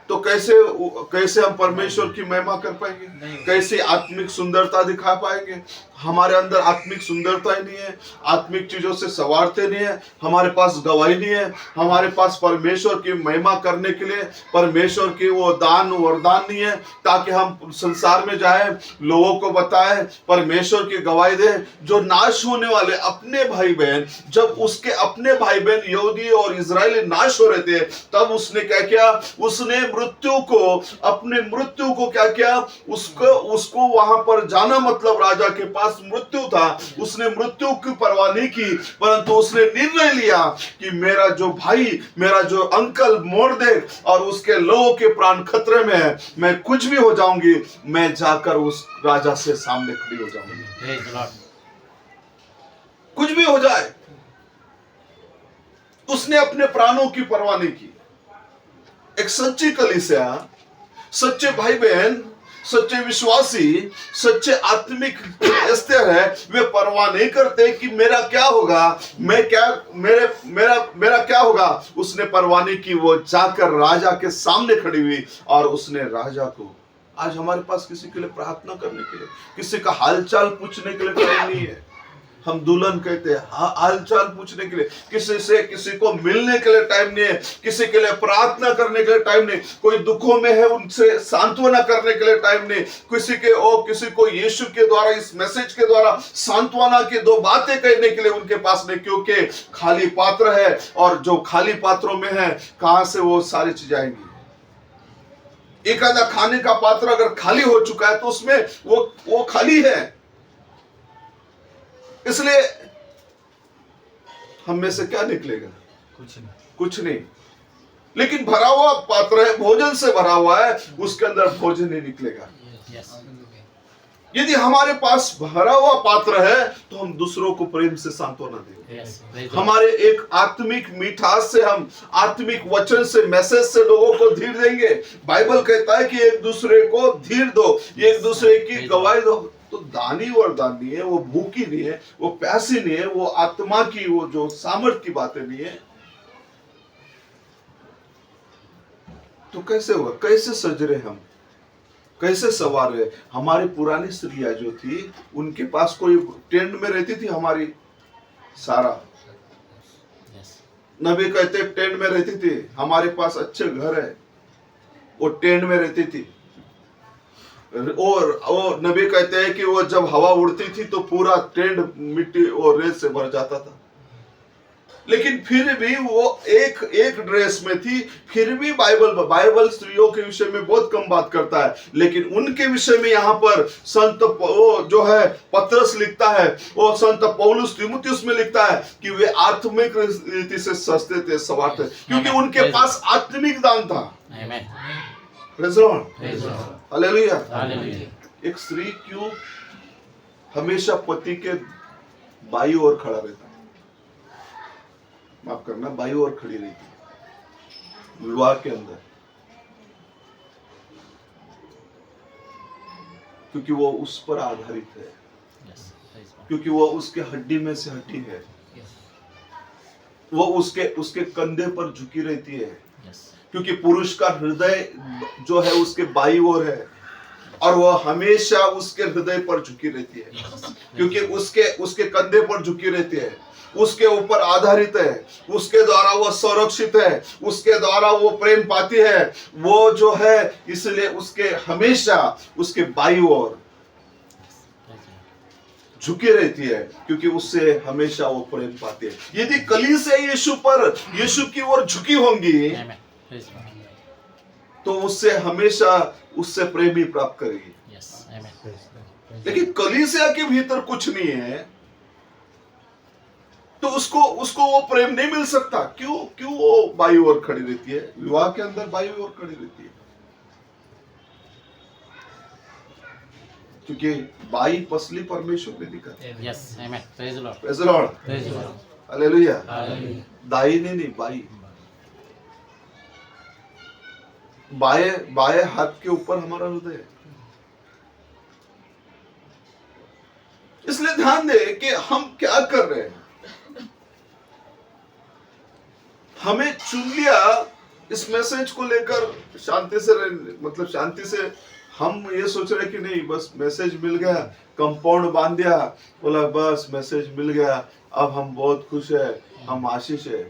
तो कैसे हम परमेश्वर की महिमा कर पाएंगे? कैसे आत्मिक सुंदरता दिखा पाएंगे? हमारे अंदर आत्मिक सुंदरता ही नहीं है, आत्मिक चीजों से संवारते नहीं है, हमारे पास गवाही नहीं है, हमारे पास परमेश्वर की महिमा करने के लिए परमेश्वर की वो दान वरदान नहीं है, ताकि हम संसार में जाए, लोगों को बताए, परमेश्वर की गवाही दे। जो नाश होने वाले अपने भाई बहन, जब उसके अपने भाई बहन यहूदी और इजरायली नाश हो रहे थे, तब उसने क्या किया, उसने अपने मृत्यु को क्या किया, उसको वहां पर जाना, मतलब राजा के पास मृत्यु था, उसने मृत्यु की परवाह नहीं की, परंतु उसने निर्णय लिया कि मेरा जो भाई, मेरा जो अंकल मोड़ दे और उसके लोगों के प्राण खतरे में है, मैं कुछ भी हो जाऊंगी, मैं जाकर उस राजा से सामने खड़ी हो जाऊंगी, Praise the Lord. कुछ भी हो जाए। उसने अपने प्राणों की परवाह नहीं की। एक सच्ची कलीसिया, सच्चे भाई बहन, सच्चे विश्वासी, सच्चे आत्मिक स्तर है, वे परवाह नहीं करते कि मेरा क्या होगा, मेरा क्या होगा। उसने परवाह नहीं की, वो जाकर राजा के सामने खड़ी हुई और उसने राजा को, आज हमारे पास किसी के लिए प्रार्थना करने के लिए, किसी का हालचाल पूछने के लिए टाइम नहीं है। हम दुल्हन कहते हैं, हालचाल पूछने के लिए, किसी को मिलने के लिए टाइम नहीं है, किसी के लिए प्रार्थना करने के लिए टाइम नहीं, कोई दुखों में है उनसे सांत्वना करने के लिए टाइम नहीं, किसी को यीशु के द्वारा, इस मैसेज के द्वारा सांत्वना की दो बातें कहने के लिए उनके पास नहीं, क्योंकि खाली पात्र है, और जो खाली पात्रों में है, कहां से वो सारी चीजें आएंगी। एक आधा खाने का पात्र अगर खाली हो चुका है तो उसमें वो खाली है। इसलिए हम में से क्या निकलेगा? कुछ नहीं। लेकिन भरा हुआ पात्र है, भोजन से भरा हुआ है, उसके अंदर भोजन नहीं निकलेगा। Yes. यदि हमारे पास भरा हुआ पात्र है तो हम दूसरों को प्रेम से सांत्वना देंगे। Yes. Praise the Lord. हमारे एक आत्मिक मिठास से, हम आत्मिक वचन से, मैसेज से लोगों को धीर देंगे। बाइबल कहता है कि एक दूसरे को धीर दो, एक दूसरे की गवाही दो। तो दानी वरदान नहीं है, वो भूखी नहीं है, वो प्यासी नहीं है, वो आत्मा की, वो जो सामर्थ की बातें नहीं है। तो कैसे हुआ? कैसे सज रहे हम, कैसे सवार रहे? हमारी पुरानी स्त्रियां जो थी, उनके पास कोई टेंट में रहती थी, हमारी सारा Yes. नबी कहते टेंट में रहती थी। हमारे पास अच्छे घर है, वो टेंट में रहती थी। और वो नबी कहते हैं कि वो जब हवा उड़ती थी तो पूरा टेंट मिट्टी और रेत से भर जाता था। लेकिन फिर भी वो एक ड्रेस में थी। फिर भी बाइबल स्त्रियों के विषय में बहुत कम बात करता है, लेकिन उनके विषय में यहाँ पर संत वो जो है पतरस लिखता है, वो संत पौलुस तीमुथियुस में लिखता है कि वे आत्मिक रीति से सस्ते थे, सवार थे, क्योंकि उनके पास आत्मिक दान था। Amen. Praise the Lord, Praise the Lord. Hallelujah. Hallelujah. एक स्त्री क्यों हमेशा पति के बाई ओर खड़ा रहता है, माफ करना, बाई ओर खड़ी रहती है विवाह के अंदर, क्योंकि वो उस पर आधारित है, Yes. Praise the Lord. क्योंकि वो उसके हड्डी में से हड्डी है। Yes. वो उसके उसके कंधे पर झुकी रहती है, Yes. क्योंकि पुरुष का हृदय जो है उसके बाईं ओर है और वो हमेशा उसके हृदय पर झुकी रहती है, क्योंकि उसके उसके कंधे पर झुकी रहती है, उसके ऊपर आधारित है, उसके द्वारा वो संरक्षित है, उसके द्वारा वो प्रेम पाती है, वो जो है, इसलिए उसके हमेशा उसके बाईं ओर झुकी रहती है, क्योंकि उससे हमेशा वो प्रेम पाती है। यदि कलीसिया यीशु पर, यीशु की ओर झुकी होंगी, Amen. Praise the Lord. तो उससे हमेशा उससे प्रेम ही प्राप्त करेगी। Yes. Amen. लेकिन कलीसिया के भीतर कुछ नहीं है, तो उसको उसको वो प्रेम नहीं मिल सकता। क्यों? क्यों वो बाई ओर खड़ी रहती है? विवाह के अंदर बाई ओर खड़ी रहती है, क्योंकि बाई पसली परमेश्वर ने दिखा। Yes. Amen. Praise the Lord. Praise the Lord, Praise the Lord. Hallelujah. Hallelujah. दाई नहीं, बाई। बाएं बाएं हाथ के ऊपर हमारा हृदय है। इसलिए ध्यान दे कि हम क्या कर रहे हैं। हमें चुन लिया इस मैसेज को लेकर शांति से मतलब शांति से हम ये सोच रहे कि नहीं, बस मैसेज मिल गया, कंपाउंड बांध दिया, बोला बस मैसेज मिल गया, अब हम बहुत खुश है, हम आशीष है।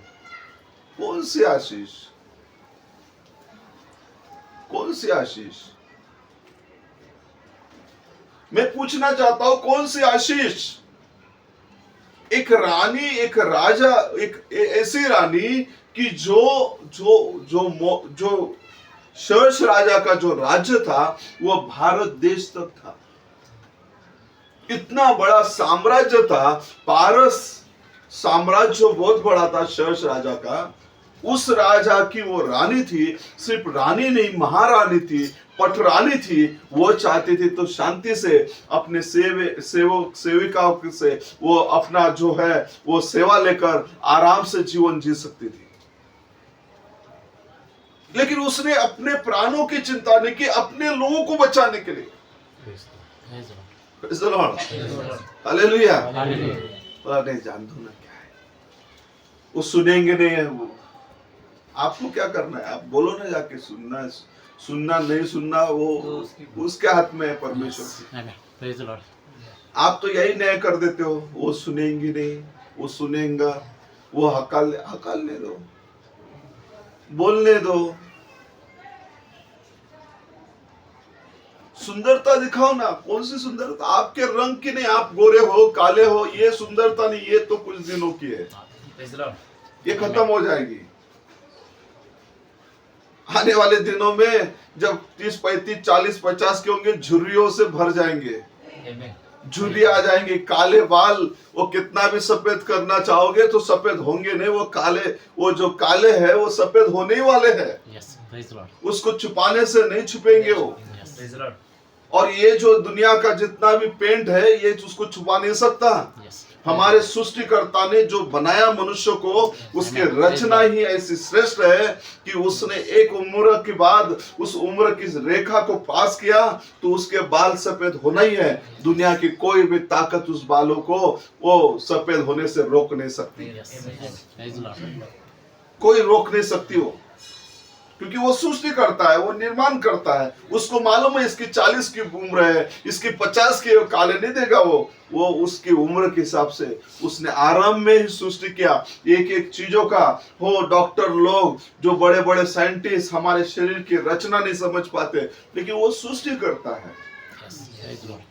कौन सी आशीष? कौन सी आशीष? मैं पूछना चाहता हूं, कौन सी आशीष? एक रानी, एक राजा, एक ऐसी रानी कि जो शर्ष राजा का जो राज्य था वो भारत देश तक था। इतना बड़ा साम्राज्य था, पारस साम्राज्य बहुत बड़ा था शर्ष राजा का। उस राजा की वो रानी थी, सिर्फ रानी नहीं, महारानी थी, पटरानी थी। वो चाहती थी तो शांति से अपने सेवक सेविकाओं से वो अपना जो है वो सेवा लेकर आराम से जीवन जी सकती थी। लेकिन उसने अपने प्राणों की चिंता नहीं की, अपने लोगों को बचाने के लिए। Praise the Lord. Hallelujah. Hallelujah. नहीं, जान दो ना क्या है, वो सुनेंगे नहीं है। वो आपको क्या करना है? आप बोलो ना जाके, सुनना नहीं सुनना वो उसके हाथ में है, परमेश्वर की। Amen. Praise the Lord. आप तो यही न्याय कर देते हो, वो सुनेंगी नहीं, वो सुनेगा, वो हकालने दो, बोलने दो, सुंदरता दिखाओ ना। कौन सी सुंदरता? आपके रंग की नहीं, आप गोरे हो, काले हो, ये सुंदरता नहीं, ये तो कुछ दिनों की है, Praise the Lord. ये खत्म हो जाएगी। आने वाले दिनों में जब 30, 35, 40, 50 के होंगे, झुर्रियों से भर जाएंगे, Amen. झुर्रियां आ जाएंगी, काले बाल। वो कितना भी सफेद करना चाहोगे तो सफेद होंगे नहीं, वो काले, वो जो काले है वो सफेद होने ही वाले हैं। Yes. Praise the Lord. उसको छुपाने से नहीं छुपेंगे वो। Yes. Praise the Lord. और ये जो दुनिया का जितना भी पेंट है, ये उसको छुपा नहीं सकता। Yes. हमारे सृष्टिकर्ता ने जो बनाया मनुष्य को, उसकी रचना ही ऐसी श्रेष्ठ है कि उसने एक उम्र के बाद उस उम्र की रेखा को पास किया तो उसके बाल सफेद होना ही है। दुनिया की कोई भी ताकत उस बालों को वो सफेद होने से रोक नहीं सकती, Yes. Praise the Lord. कोई रोक नहीं सकती वो, क्योंकि वो सृष्टि करता है, वो निर्माण करता है। उसको मालूम है इसकी 40 की उम्र है, इसकी 50 की, काले नहीं देगा वो उसकी उम्र के हिसाब से उसने आरंभ में ही सृष्टि किया। एक एक चीजों का हो, डॉक्टर लोग जो बड़े बड़े साइंटिस्ट हमारे शरीर की रचना नहीं समझ पाते, लेकिन वो सृष्टि करता है, Yes. Praise the Lord.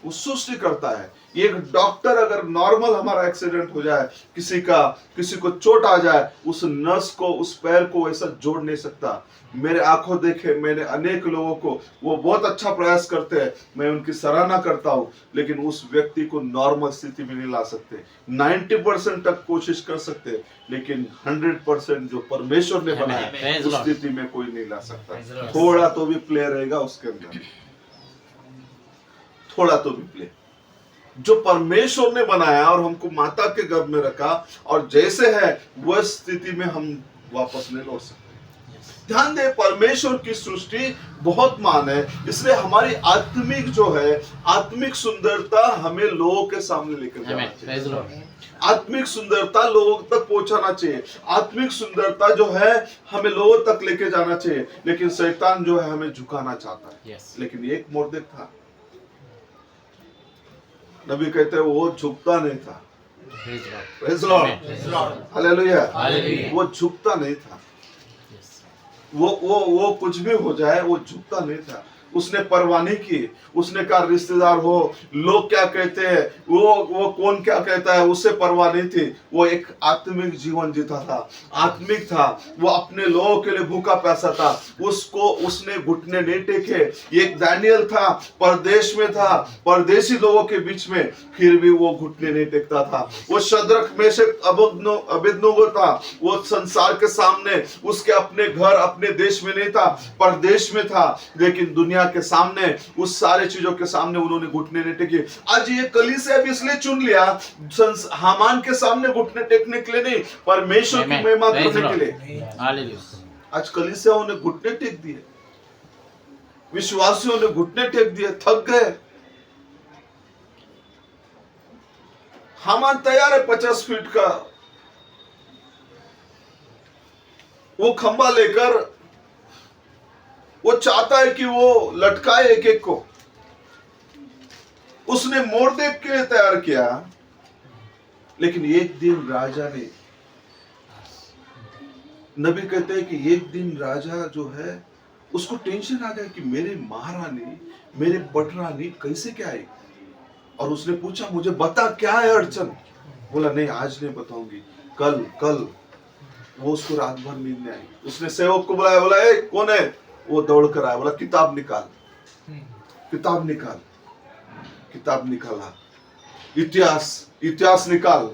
वो सृष्टि करता है। एक डॉक्टर अगर नॉर्मल हमारा एक्सीडेंट हो जाए, किसी को चोट आ जाए, उस नस को, उस पैर को ऐसा जोड़ नहीं सकता। मेरे आंखों देखे मैंने अनेक लोगों को, वो बहुत अच्छा प्रयास करते हैं, मैं उनकी सराहना करता हूँ, लेकिन उस व्यक्ति को नॉर्मल स्थिति में नहीं ला सकते। 90% तक कोशिश कर सकते, लेकिन 100% जो परमेश्वर ने बनाया Praise the उस Lord. स्थिति में कोई नहीं ला सकता। Praise the Lord. थोड़ा तो भी प्ले रहेगा उसके अंदर, थोड़ा तो भी प्ले। जो परमेश्वर ने बनाया और हमको माता के गर्भ में रखा, और जैसे है वह स्थिति में हम वापस नहीं लौट सकते। ध्यान दे, परमेश्वर की सृष्टि बहुत महान है, इसलिए हमारी आत्मिक जो है, आत्मिक सुंदरता हमें लोगों के सामने लेकर जाना Amen. चाहिए। Praise the Lord. आत्मिक सुंदरता लोगों तक पहुंचाना चाहिए, आत्मिक सुंदरता जो है हमें लोगों तक लेके जाना चाहिए। लेकिन शैतान जो है हमें झुकाना चाहता है। Yes. लेकिन एक मोर्देक था, नबी कहते हैं वो झुकता नहीं था। Praise the Lord. Praise the Lord. Amen. Hallelujah. Hallelujah. वो झुकता नहीं था, Yes. वो कुछ भी हो जाए वो झुकता नहीं था। उसने परवाह नहीं की। उसने कहा रिश्तेदार हो, लोग क्या कहते हैं, वो कौन क्या कहता है, उससे परवाह नहीं थी। वो एक आत्मिक जीवन जीता था, आत्मिक था। वो अपने लोगों के लिए भूखा प्यासा था। उसको उसने घुटने नहीं टेके। एक दानियल था, परदेश में था, परदेशी लोगों के बीच में, फिर भी वो घुटने नहीं टेकता था। वो शद्रक मेशक अबेदनगो था। वो संसार के सामने, उसके अपने घर अपने देश में नहीं था, परदेश में था, लेकिन दुनिया के सामने, उस सारे चीजों के सामने उन्होंने घुटने नहीं टेके। आज ये कलीसिया भी इसलिए चुन लिया, हामान के सामने घुटने टेकने के लिए नहीं, परमेश्वर की Amen. महिमा Praise the करने के Lord. लिए। Hallelujah. आज कलीसियाओं ने घुटने टेक दिए, विश्वासियों ने घुटने टेक दिए, थक गए। हामान तैयार है 50 फीट का वो खंबा लेकर, वो चाहता है कि वो लटकाए एक एक को। उसने मोर्देक के लिए तैयार किया, लेकिन एक दिन राजा ने, नबी कहते हैं कि एक दिन राजा जो है उसको टेंशन आ गया कि मेरे महारानी, मेरे पटरानी कैसे क्या आई। और उसने पूछा मुझे बता क्या है अड़चन। बोला नहीं आज नहीं बताऊंगी, कल। वो उसको रात भर नींद नहीं आई। उसने सेवक को बुलाया, बोला ए कौन है। वो दौड़ कर आया, बोला किताब निकाल। किताब निकाला, इतिहास निकाल।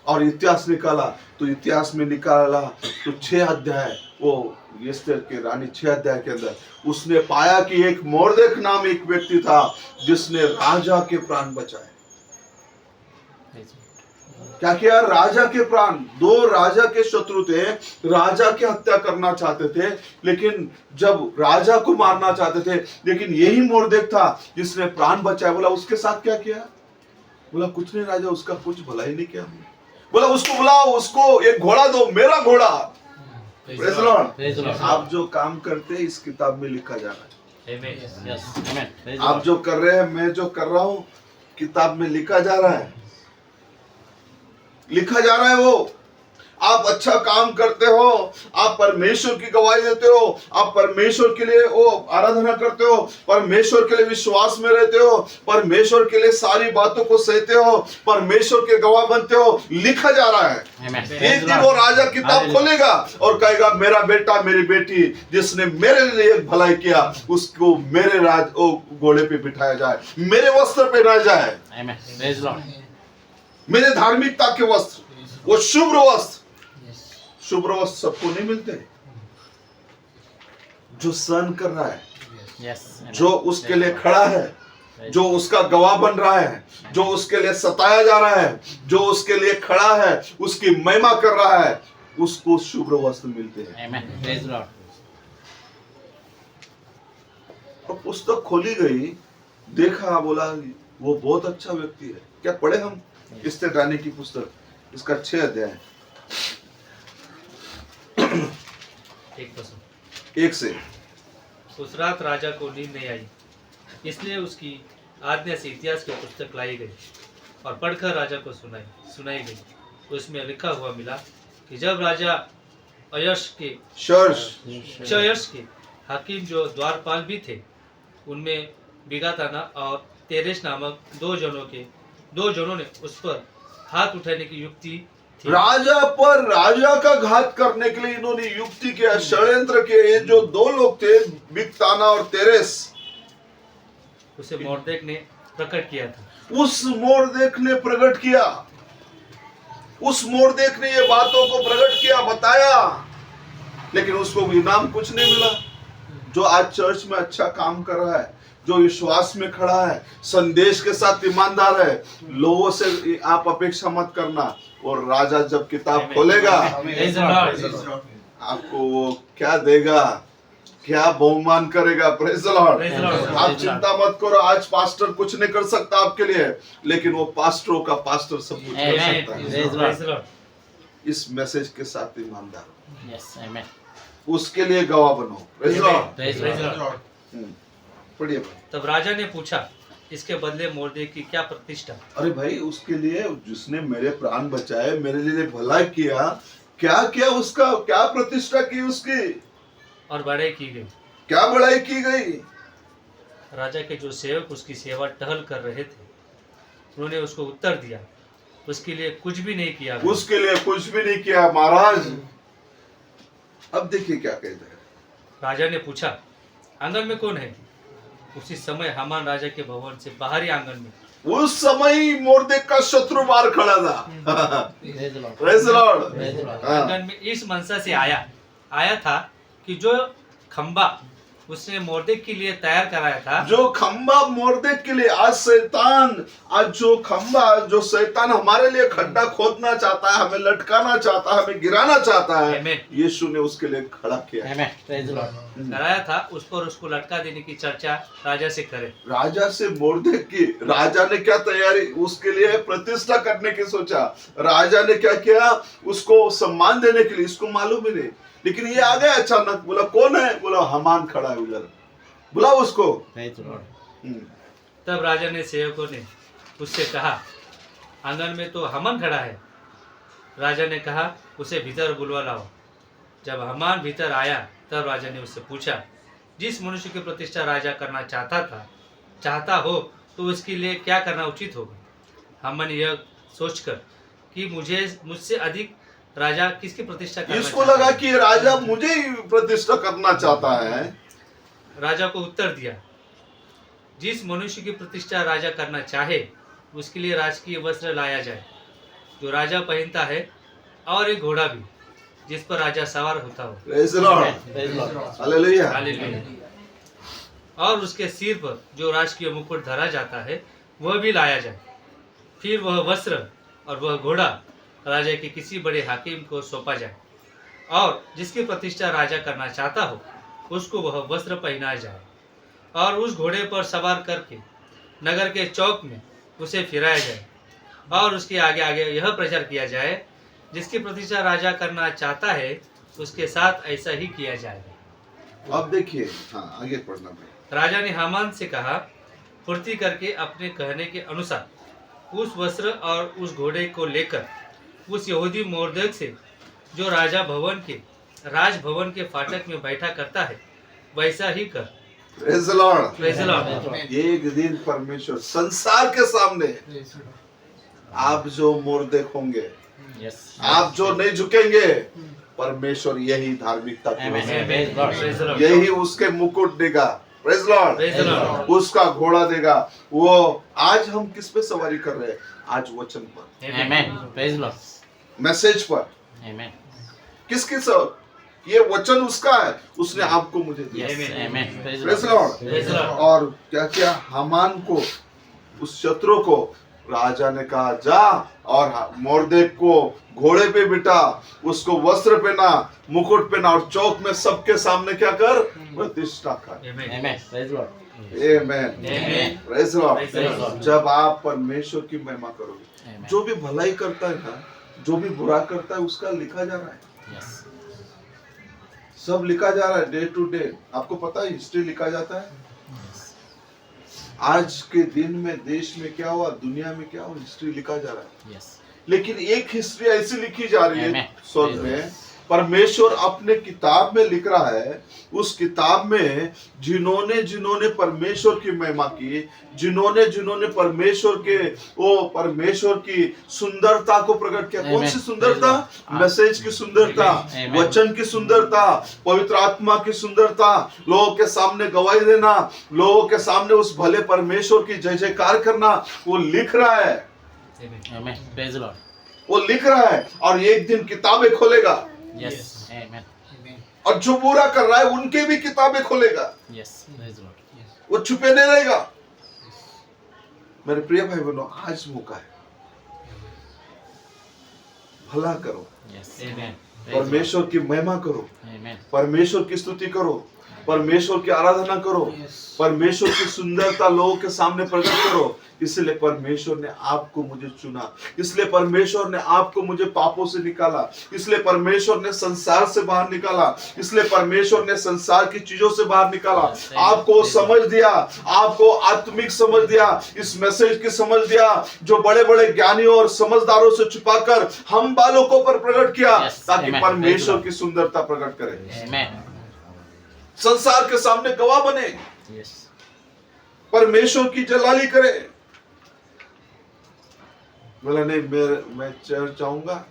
और इतिहास निकाला तो इतिहास में निकाला तो 6 अध्याय, वो एस्तेर के रानी 6 अध्याय के अंदर उसने पाया कि एक मोर्देक नाम एक व्यक्ति था जिसने राजा के प्राण बचाए। Praise the Lord. क्या किया, राजा के प्राण। 2 राजा के शत्रु थे, राजा की हत्या करना चाहते थे, लेकिन जब राजा को मारना चाहते थे, लेकिन यही मोर्देक था जिसने प्राण बचाया। बोला उसके साथ क्या किया। बोला कुछ नहीं राजा, उसका कुछ भला ही नहीं किया हमने। बोला उसको बुलाओ, उसको एक घोड़ा दो, मेरा घोड़ा। Praise the Lord. Praise the Lord. आप जो काम करते हैं इस किताब में लिखा जा रहा है। Amen. Yes. Amen. Praise the आप Lord. जो कर रहे हैं, मैं जो कर रहा हूं, किताब में लिखा जा रहा है, लिखा जा रहा है। वो आप अच्छा काम करते हो, आप परमेश्वर की गवाही देते हो, आप परमेश्वर के लिए वो आराधना करते हो, परमेश्वर के लिए विश्वास में रहते हो, परमेश्वर के लिए सारी बातों को सहते हो, परमेश्वर के गवाह बनते हो, लिखा जा रहा है। Amen. एक दिन वो राजा किताब खोलेगा और कहेगा मेरा बेटा मेरी बेटी जिसने मेरे लिए एक भलाई किया, उसको मेरे राज ओ घोड़े पे बिठाया जाए, मेरे वस्त्र पहनाया जाए, Amen. Praise the Lord. मेरे धार्मिकता के वस्त्र, वो शुभ्र वस्त्र। शुभ्र वस्त्र सबको नहीं मिलते। जो सहन कर रहा है, Yes. Amen. जो उसके लिए खड़ा है, जो उसका गवाह बन रहा है, जो उसके लिए सताया जा रहा है, जो उसके लिए खड़ा है, उसकी महिमा कर रहा है, उसको शुभ्र वस्त्र मिलते हैं। Amen. Praise the Lord. और पुस्तक खोली गई, देखा, बोला वो बहुत अच्छा व्यक्ति है। क्या पढ़े हम एस्तेर रानी की पुस्तक, इसका 6 अध्याय है, 1 से। उस रात राजा को नींद नहीं आई, इसलिए उसकी आज्ञा से इतिहास की पुस्तक लाई गई और पढ़कर राजा को सुनाई गई। उसमें लिखा हुआ मिला कि जब राजा अयश के क्षयश के हाकिम जो द्वारपाल भी थे, उनमें बिगाताना और तेरेश नामक 2 जनों ने उस पर हाथ उठाने की युक्ति थी। राजा पर राजा का घात करने के लिए इन्होंने युक्ति किया, षड्यंत्र किया। ये जो 2 लोग थे, बिगताना और तेरेस, उसे मोर्देक ने प्रकट किया था। उस मोर्देक ने प्रकट किया, उस मोर्देक ने ये बातों को प्रकट किया, बताया, लेकिन उसको इनाम कुछ नहीं मिला। जो आज चर्च में अच्छा काम कर रहा है, जो विश्वास में खड़ा है, संदेश के साथ ईमानदार है, लोगों से आप अपेक्षा मत करना। और राजा जब किताब खोलेगा, Praise the Lord. आपको वो क्या देगा, क्या बहुमान करेगा। Praise the Lord. Praise the Lord. आप चिंता मत करो, आज पास्टर कुछ नहीं कर सकता आपके लिए, लेकिन वो पास्टरों का पास्टर सब कुछ कर Amen. सकता है। Praise the Praise the Lord. इस मैसेज के साथ ईमानदार हो, Yes. Amen. उसके लिए गवाह बनो। Praise the Lord. Praise Praise the the Lord. Lord. पढ़िए भाई। तब राजा ने पूछा, इसके बदले मोर्दे की क्या प्रतिष्ठा? अरे भाई, उसके लिए जिसने मेरे प्राण बचाए, मेरे लिए भला किया, क्या किया उसका, क्या प्रतिष्ठा की उसकी, और बड़ाई की गई। क्या बड़ाई की गई। राजा के जो सेवक उसकी सेवा टहल कर रहे थे, उन्होंने उसको उत्तर दिया, उसके लिए कुछ भी नहीं किया। उसके लिए कुछ भी नहीं किया महाराज। अब देखिए क्या कहते हैं। राजा ने पूछा, आंगन में कौन है? उसी समय हामान राजा के भवन से बाहरी आंगन में उस समय ही मोर्देक का शत्रु बाहर खड़ा था। Praise the Lord. Praise the Lord. Praise the Lord. हाँ। आंगन में इस मनसा से आया था कि जो खंबा उसने मोर्देक के लिए तैयार कराया था, जो खंबा मोर्देक के लिए, आज शैतान, आज जो खंबा, जो शैतान हमारे लिए खड्डा खोदना चाहता है, हमें लटकाना चाहता है, हमें गिराना चाहता है, Amen. यीशु ने उसके लिए खड़ा किया। Amen. Praise the Lord. कराया था, उस पर उसको लटका देने की चर्चा राजा से करे। राजा से मोर्देक की, राजा ने क्या तैयारी, उसके लिए प्रतिष्ठा करने की सोचा। राजा ने क्या किया, उसको सम्मान देने के लिए, इसको मालूम ही नहीं, लेकिन ये आ गया अचानक, बोला कौन है, बोला हामान खड़ा है उधर, बुला उसको। Praise the Lord. तब राजा ने सेवकों ने उससे कहा, आंगन में तो हामान खड़ा है। राजा ने कहा, उसे भीतर बुलवा लाओ। जब हामान भीतर आया, तब राजा ने उससे पूछा, जिस मनुष्य की प्रतिष्ठा राजा करना चाहता हो तो उसके लिए क्या करना उचित होगा? हामान यह सोचकर कि मुझसे अधिक राजा किसकी प्रतिष्ठा करना इसको चाहता लगा है? कि राजा मुझे ही प्रतिष्ठा करना चाहता है। राजा को उत्तर दिया, जिस मनुष्य की प्रतिष्ठा राजा करना चाहे उसके लिए राजकीय वस्त्र लाया जाए जो राजा पहनता है, और एक घोड़ा भी जिस पर राजा सवार होता हो। Praise the Lord. Praise the Lord. Hallelujah. Hallelujah. और उसके सिर पर जो राजकीय मुकुट धरा जाता है वह भी लाया जाए। फिर वह वस्त्र और वह घोड़ा राजा के किसी बड़े हाकिम को सौंपा जाए, और जिसकी प्रतिष्ठा राजा करना चाहता हो उसको वह वस्त्र पहनाया जाए, और उस घोड़े पर सवार करके नगर के चौक में उसे फिराया जाए, और उसके आगे आगे यह प्रचार किया जाए, जिसकी प्रतिष्ठा राजा करना चाहता है उसके साथ ऐसा ही किया जाएगा। अब देखिए, हाँ आगे पढ़ना भाई। राजा ने हामान से कहा, फुर्ती करके अपने कहने के अनुसार उस वस्त्र और उस घोड़े को लेकर उस यहूदी मोर्देक से, जो राजभवन के फाटक में बैठा करता है, वैसा ही कर। Praise the Lord. Praise the Lord. एक दिन परमेश्वर संसार के सामने आप जो मोर्देक होंगे, Yes. आप जो नहीं झुकेंगे, परमेश्वर यही धार्मिकता को, Amen. Praise the Lord. Praise the Lord. यही उसके मुकुट देगा। Praise Lord. Praise the Lord. उसका घोड़ा देगा। वो आज हम किस पे सवारी कर रहे हैं? आज वचन पर, Amen. Praise the Lord. Message पर। Amen. किसकी सब? ये वचन उसका है, उसने आपको मुझे दिया। Yes. Amen. Praise the praise Lord. Lord. Praise the Lord. और क्या किया हामान को, उस शत्रु को राजा ने कहा जा और मोर्देक को घोड़े पे बिठा, उसको वस्त्र पहना, मुकुट पहना, और चौक में सबके सामने क्या कर, प्रतिष्ठा कर। Amen. Amen. Praise the Lord. Amen. Amen. Praise Lord. Praise the Lord. जब आप परमेश्वर की महिमा करोगे, Amen. जो भी भलाई करता है ना, जो भी बुरा करता है, उसका लिखा जा रहा है, Yes. सब लिखा जा रहा है, डे टू डे। आपको पता है हिस्ट्री लिखा जाता है। Yes. आज के दिन में देश में क्या हुआ, दुनिया में क्या हुआ, हिस्ट्री लिखा जा रहा है। Yes. लेकिन एक हिस्ट्री ऐसी लिखी जा रही है Amen. स्वर्ग में, परमेश्वर अपने किताब में लिख रहा है। उस किताब में जिन्होंने जिन्होंने परमेश्वर की महिमा की, जिन्होंने परमेश्वर के परमेश्वर की सुंदरता को प्रकट किया। कौन सी सुंदरता? मैसेज की सुंदरता, Amen. वचन की सुंदरता, पवित्र आत्मा की सुंदरता, लोगों के सामने गवाही देना, लोगों के सामने उस भले परमेश्वर की जय जयकार करना, वो लिख रहा है। Amen. Amen. Praise the Lord. वो लिख रहा है, और एक दिन किताबें खोलेगा, Yes. Amen. और जो बुरा कर रहा है उनके भी किताबें खोलेगा। Yes. Praise the Lord. वो छुपे नहीं रहेगा। मेरे प्रिय भाई बहनों, आज मौका है, भला करो, Yes. Amen. परमेश्वर की महिमा करो, Amen. परमेश्वर की स्तुति करो, परमेश्वर की आराधना करो, परमेश्वर की सुंदरता लोगों के सामने प्रकट करो। इसलिए परमेश्वर ने आपको मुझे चुना, इसलिए परमेश्वर ने आपको मुझे पापों से निकाला, इसलिए परमेश्वर ने संसार से बाहर निकाला, इसलिए परमेश्वर ने संसार की चीजों से बाहर निकाला। आपको समझ दिया, आपको आत्मिक समझ दिया, इस मैसेज की समझ दिया जो बड़े बड़े ज्ञानियों और समझदारों से छुपाकर हम बालकों पर प्रकट किया, ताकि परमेश्वर की सुंदरता प्रकट करे, Amen. संसार के सामने गवाह बने, Yes. परमेश्वर की जलाली करे। बोला नहीं, मैं चर्च आऊंगा,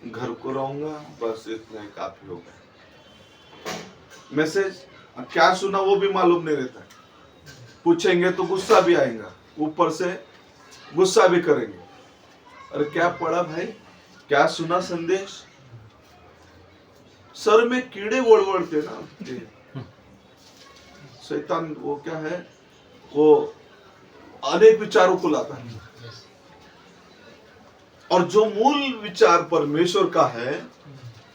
घर को रहूंगा, बस इतना ही काफी होगा। मैसेज क्या सुना वो भी मालूम नहीं रहता, पूछेंगे तो गुस्सा भी आएगा, ऊपर से गुस्सा भी करेंगे। अरे क्या पढ़ा भाई, क्या सुना संदेश, सर में कीड़े वड़वड़ते ना। शैतान वो क्या है, वो अनेक विचारों को लाता है, और जो मूल विचार परमेश्वर का है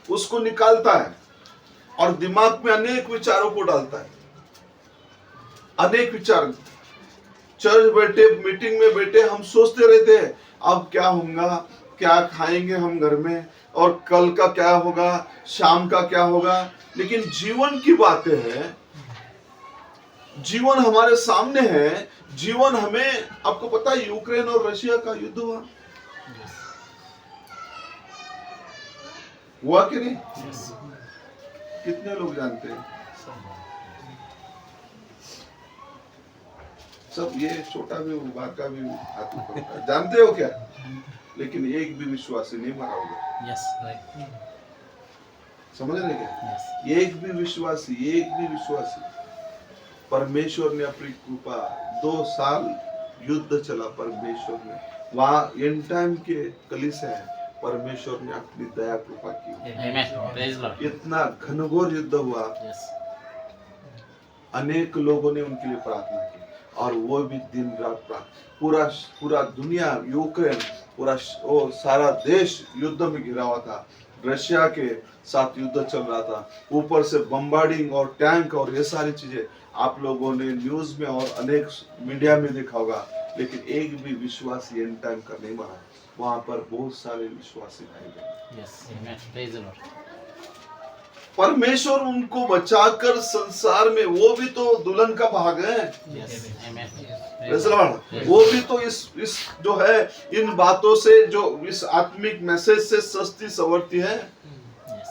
उसको निकालता है और दिमाग में अनेक विचारों को डालता है। अनेक विचार, चर्च बैठे, मीटिंग में बैठे हम सोचते रहते हैं अब क्या होगा, क्या खाएंगे हम घर में, और कल का क्या होगा, शाम का क्या होगा। लेकिन जीवन की बातें हैं, जीवन हमारे सामने है। जीवन हमें, आपको पता है यूक्रेन और रशिया का युद्ध हुआ कि नहीं? कितने लोग जानते हैं? सब, ये छोटा भी बात का भी हाथ पड़ता है, जानते हो क्या? लेकिन एक भी विश्वासी नहीं मरा होगा। Yes. Right. समझ रहे क्या? Yes. एक भी विश्वासी परमेश्वर ने अपनी कृपा, 2 साल युद्ध चला परमेश्वर ने, वहां एंड टाइम के कलीसिया है, परमेश्वर ने अपनी दया कृपा की। Amen. Praise the Lord. इतना घनघोर युद्ध हुआ, Yes. अनेक लोगों ने उनके लिए प्रार्थना की, और वो भी दिन रात प्रार्थना। पूरा दुनिया, यूक्रेन, वो सारा देश युद्ध में घिरा हुआ था, रशिया के साथ युद्ध चल रहा था, ऊपर से बम्बार्डिंग और टैंक और ये सारी चीजें आप लोगों ने न्यूज में और अनेक मीडिया में देखा होगा। लेकिन एक भी विश्वासी एंड टाइम का नहीं मरा, वहां पर बहुत सारे विश्वासी भाई गए। Yes. Amen. Praise the Lord. परमेश्वर उनको बचाकर संसार में, वो भी तो दुल्हन का भाग है। Yes. Amen. Praise the Lord। वो भी तो इस जो है, इन बातों से, जो इस आत्मिक मैसेज से सस्ती सवरती है। Yes.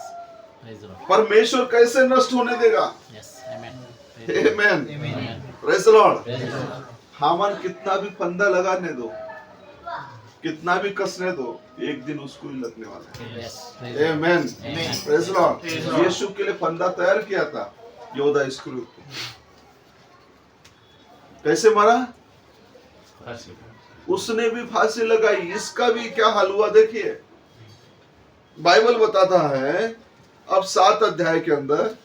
Praise the Lord. परमेश्वर कैसे नष्ट होने देगा? Yes. Amen. Praise the Lord. Amen. Amen. Praise the Lord. Praise the Lord. Haman कितना भी फंदा लगाने दो, कितना भी कसने दो, एक दिन उसको ही लगने वाला है। Yes. Praise the Lord. Amen. Amen. Praise the Lord. यीशु के लिए फंदा तैयार किया था योदा इस्करियोत को, कैसे मरा? उसने भी फांसी लगाई, इसका भी क्या हाल हुआ देखिए। बाइबल बताता है, अब 7 अध्याय के अंदर,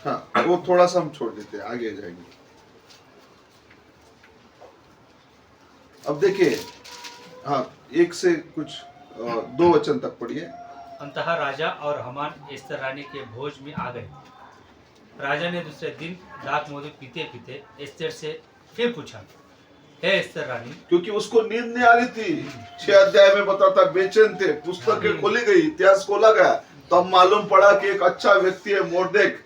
हाँ वो थोड़ा सा हम छोड़ देते हैं, आगे जाएंगे। अब देखिए, हाँ 1 से कुछ 2 वचन तक पढ़िए। अंतः राजा और हामान एस्तर रानी के भोज में आ गए। राजा ने दूसरे दिन दाख मधु पीते पीते एस्तर से फिर पूछा, हे एस्तर रानी, क्योंकि उसको नींद नहीं आ रही थी। 6 अध्याय में बताता बेचैन थे, पुस्तकें खोली गई, इतिहास खोला गया, तब मालूम पड़ा कि एक अच्छा व्यक्ति है मोर्देक।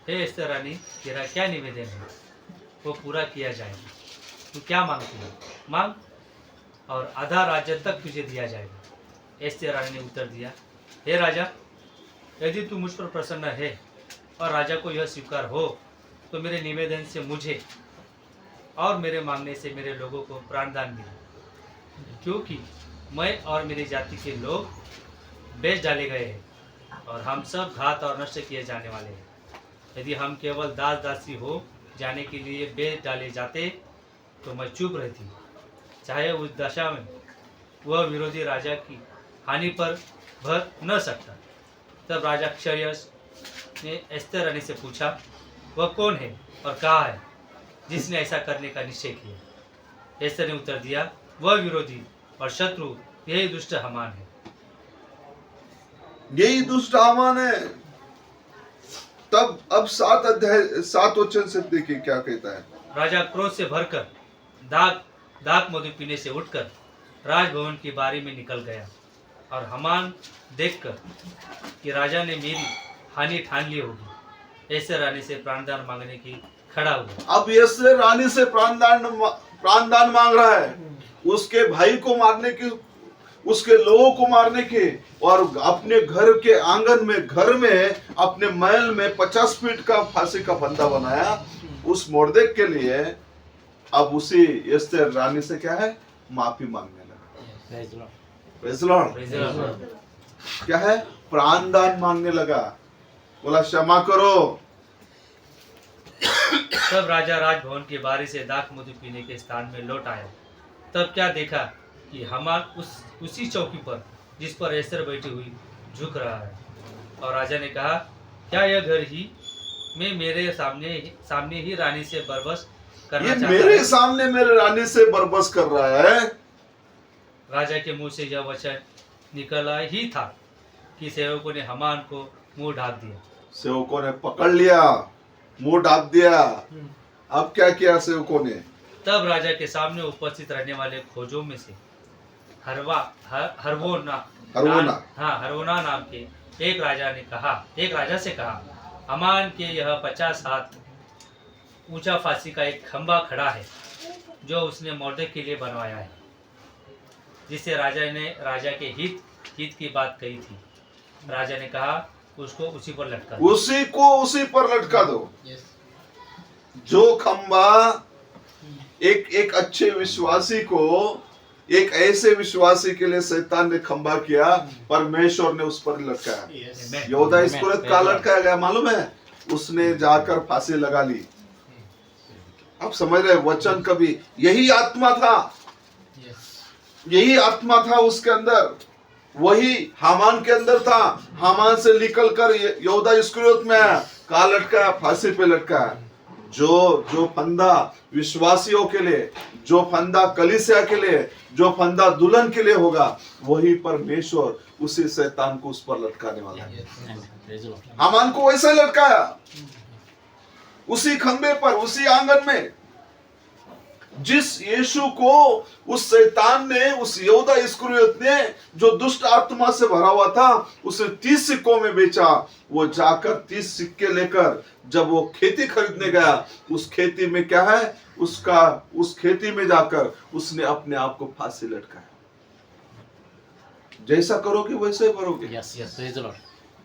हे एस्तर रानी, तेरा क्या निवेदन है, वो पूरा किया जाएगा। तू क्या मांगती है, मांग, और आधा राज्य तक तुझे दिया जाएगा। एस्तर रानी ने उत्तर दिया, हे राजा, यदि तू मुझ पर प्रसन्न है और राजा को यह स्वीकार हो, तो मेरे निवेदन से मुझे और मेरे मांगने से मेरे लोगों को प्राणदान मिले, क्योंकि मैं और मेरी जाति के लोग बेच डाले गए हैं और हम सब घात और नष्ट किए जाने वाले हैं। यदि हम केवल दास दासी हो जाने के लिए बेच डाले जाते तो मैं चुप रहती, चाहे उस दशा में वह विरोधी राजा की हानि पर भर न सकता। तब राजा क्षयस ने एस्तर रानी से पूछा, वह कौन है और कहाँ है जिसने ऐसा करने का निश्चय किया? एस्तर ने उत्तर दिया, वह विरोधी और शत्रु यही दुष्ट हामान है। यही दुष्ट हामान है। तब अब 7 वचन से देखिए क्या कहता है। राजा क्रोध से भरकर दाख मधु पीने से उठकर राजभवन की बारी में निकल गया, और हामान देखकर कि राजा ने मेरी हानि ठान ली होगी, ऐसे रानी से प्राणदान मांगने की खड़ा हुआ। अब ऐसे रानी से प्राणदान मांग रहा है, उसके भाई को मारने की, उसके लोगों को मारने के, और अपने घर के आंगन में, घर में, अपने महल में 50 फीट का फांसी का फंदा बनाया उस मोर्देक के लिए। अब उसी एस्तेर रानी से क्या है, माफी मांगने लगा। Praise the Lord. Praise the Lord. Praise the Lord. क्या है, प्राणदान मांगने लगा, बोला क्षमा करो। तब राजा राजभवन के बारी से दाख मधु पीने के स्थान में लौट आया। तब क्या देखा कि हामान उसी चौकी पर जिस पर एस्तर बैठी हुई झुक रहा है। और राजा ने कहा, क्या यह घर ही में मेरे सामने ही रानी से बरबस करना ये चाहता मेरे है? सामने मेरे रानी से बरबस कर रहा है। राजा के मुंह से यह वचन निकला ही था कि सेवकों ने हामान को मुंह ढाक दिया। सेवकों ने पकड़ लिया, मुंह ढाक दिया। अब क्या किया सेवकों ने? तब राजा के सामने उपस्थित रहने वाले खोजों में से हरवोना नाम के एक राजा से कहा, हामान के यह 50 हाथ ऊंचा फांसी का एक खंभा खड़ा है, जो उसने मोर्देक के लिए बनवाया है, जिससे राजा ने राजा के हित की बात कही थी। राजा ने कहा, उसको उसी पर लटका दो। उसी पर लटका दो। जो खंबा एक अच्छे विश्वासी को, एक ऐसे विश्वासी के लिए शैतान ने खंबा किया, परमेश्वर ने उस पर लटकाया। Amen. यहूदा इस्करियोत का लटकाया गया, मालूम है? उसने जाकर फांसी लगा ली। आप समझ रहे, वचन कभी यही आत्मा था, यही आत्मा था उसके अंदर, वही हामान के अंदर था। हामान से निकलकर यहूदा इस्करियोत में आया, कहाँ लटकाया? फांसी पे लटकाया। जो फंदा विश्वासियों के लिए, जो फंदा कलीसिया के लिए, जो फंदा दुल्हन के लिए होगा, वही परमेश्वर उसी शैतान को उस पर लटकाने वाला है। Praise the Lord. हामान को वैसे लटकाया, उसी खंबे पर, उसी आंगन में, जिस यीशु को उस शैतान ने, उस यहूदा इस्करियोत ने, जो दुष्ट आत्मा से भरा हुआ था, उसे 30 सिक्कों में बेचा। वो जाकर 30 सिक्के लेकर जब वो खेती खरीदने गया, उस खेती में क्या है, उस खेती में जाकर उसने अपने आप को फांसी लटकाया। जैसा करोगे वैसे भरोगे। Yes, yes. Praise the Lord.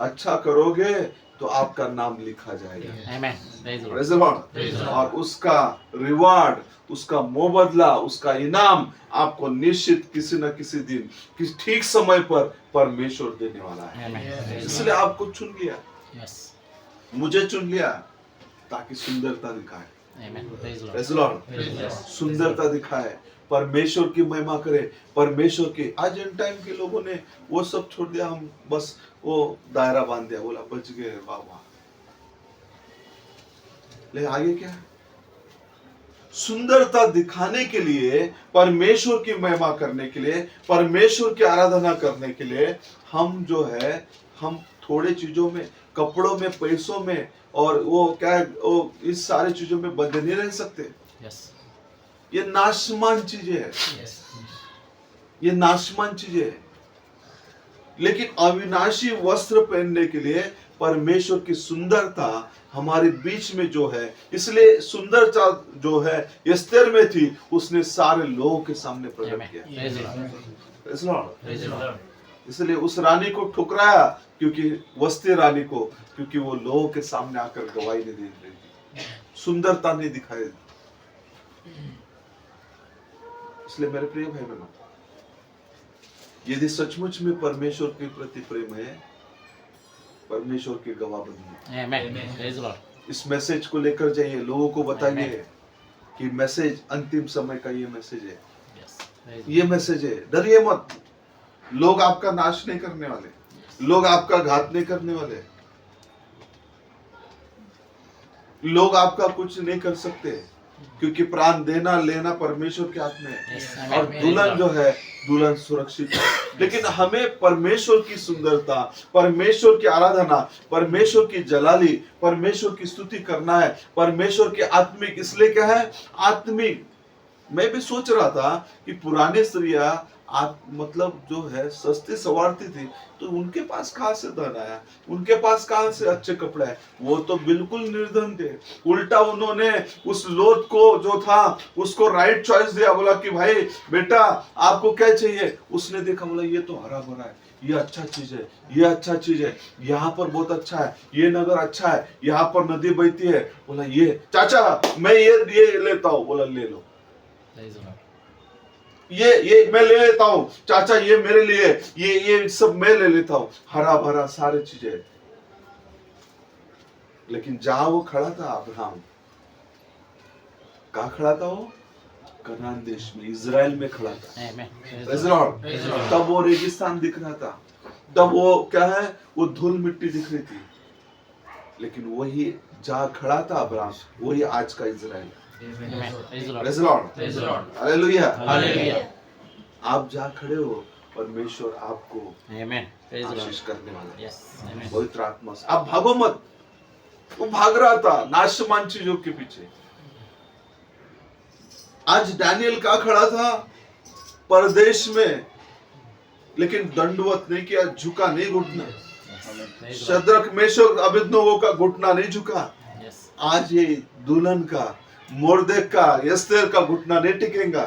अच्छा करोगे तो आपका नाम लिखा जाएगा। Amen. Praise the Lord. Praise the Lord. Praise the Lord. और उसका रिवार्ड, उसका मुआवजा, उसका इनाम आपको निश्चित किसी न किसी दिन, किसी ठीक समय पर परमेश्वर देने वाला है। Amen. Praise the इसलिए Lord. आपको चुन लिया, Yes. मुझे चुन लिया, ताकि सुंदरता दिखाए। Amen. Praise the Lord. Praise the Lord. Praise the Lord. सुंदरता दिखाए, परमेश्वर की महिमा करे, परमेश्वर की। आज इन टाइम के लोगों ने वो सब छोड़ दिया, हम बस वो दायरा बांध दिया, बोला बच गए, वाह वाह। ले आगे क्या है? सुंदरता दिखाने के लिए, परमेश्वर की महिमा करने के लिए, परमेश्वर की आराधना करने के लिए, हम जो है, हम थोड़े चीजों में, कपड़ों में, पैसों में, और वो क्या है, वो इस सारी चीजों में बंधे नहीं रह सकते। Yes. ये नाशमान चीजें है, Yes. ये नाशमान चीजें है। लेकिन अविनाशी वस्त्र पहनने के लिए परमेश्वर की सुंदरता हमारे बीच में जो है, इसलिए सुंदरता जो है एस्तेर में थी, उसने सारे लोगों के सामने प्रकट Amen. किया। Praise the Lord. Praise the Lord. Praise the Lord. इसलिए उस रानी को ठुकराया, क्योंकि वस्ती रानी को, क्योंकि वो लोगों के सामने आकर गवाही नहीं दे रही थी, सुंदरता नहीं दिखाई। इसलिए मेरे प्रिय भाई बहनों, यदि सचमुच में परमेश्वर के प्रति प्रेम है, परमेश्वर की गवाह बनिए। Amen. Praise the Lord. इस मैसेज को लेकर जाइए, लोगों को बताइए Amen. कि मैसेज अंतिम समय का ये मैसेज है, Yes. Praise the ये मैसेज है। डरिए मत, लोग आपका नाश नहीं करने वाले, लोग आपका घात नहीं करने वाले, लोग आपका कुछ नहीं कर सकते। क्योंकि प्राण देना लेना परमेश्वर के हाथ में है, Yes. और दुल्हन जो है, दुल्हन सुरक्षित है। लेकिन हमें परमेश्वर की सुंदरता, परमेश्वर की आराधना, परमेश्वर की जलाली, परमेश्वर की स्तुति करना है। परमेश्वर के आत्मिक, इसलिए क्या है आत्मिक। मैं भी सोच रहा था कि पुरानी स्त्रियां मतलब जो है सस्ती सवारती थी, तो उनके पास कहां से धन आया, उनके पास कहां से अच्छे कपड़े हैं? वो तो बिल्कुल निर्धन थे। उल्टा उन्होंने उस लोथ को जो था उसको राइट चॉइस दिया, बोला कि भाई बेटा आपको क्या चाहिए? उसने देखा, बोला ये तो हरा भरा है, ये अच्छा चीज है, ये अच्छा चीज है, यहाँ पर बहुत अच्छा है, ये नगर अच्छा है, यहाँ पर नदी बहती है। बोला ये चाचा मैं ये लेता हूँ। बोला ले लो, Praise the Lord. ये मैं ले लेता हूँ चाचा, ये मेरे लिए, ये सब मैं ले लेता हूँ, हरा भरा सारे चीजें। लेकिन जहां वो खड़ा था अब्राहम, कहाँ खड़ा था वो? कनान देश में, इजराइल में खड़ा था। Amen. Praise Praise the the Lord. Lord. तब वो रेगिस्तान दिख रहा था, तब वो क्या है, वो धूल मिट्टी दिख रही थी। लेकिन वही जहां खड़ा था अब्राहम, वही आज का इजराइल है। Amen. Praise the Lord. Praise the Lord. Praise the Lord. Hallelujah. Hallelujah. आप जहाँ खड़े हो, परमेश्वर आपको Amen. Praise the Lord. आशीष करने वाला है। Yes. Amen. पवित्र आत्मा से आप भागो मत। वो भाग रहा था नाशमान चीजों के पीछे। आज डैनियल का खड़ा था परदेश में, लेकिन दंडवत नहीं किया, झुका नहीं घुटना। Yes. Praise the Lord. Shadrach Meshach Abednego का घुटना नहीं झुका। Yes. आज ये दुल्हन का, मोर्देक का, एस्तेर का घुटना नहीं टिकेगा।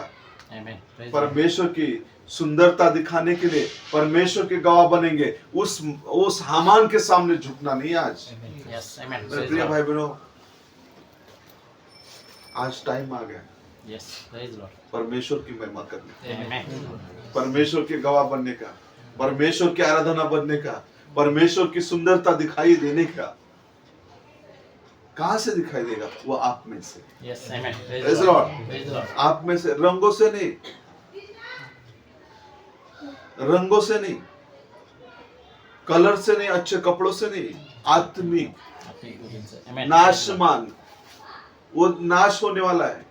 Amen. Praise the Lord. परमेश्वर की सुंदरता दिखाने के लिए परमेश्वर के गवाह बनेंगे। उस हामान के सामने झुकना नहीं आज। Yes. Amen. मेरे Praise the प्रिय Lord. भाई बहनों, आज टाइम आ गया Yes. Praise the Lord. परमेश्वर की महिमा करने, Amen. परमेश्वर के गवाह बनने का, परमेश्वर की आराधना बनने का, परमेश्वर की सुंदरता दिखाई देने का। कहां से दिखाई देगा? वो आप में से, Yes. Amen. Praise Praise the the Lord. Lord. Praise the Lord. आप में से, रंगों से नहीं, रंगों से नहीं, कलर से नहीं, अच्छे कपड़ों से नहीं, आत्मिक, Happy good in sir. Amen. नाशमान, वो नाश होने वाला है।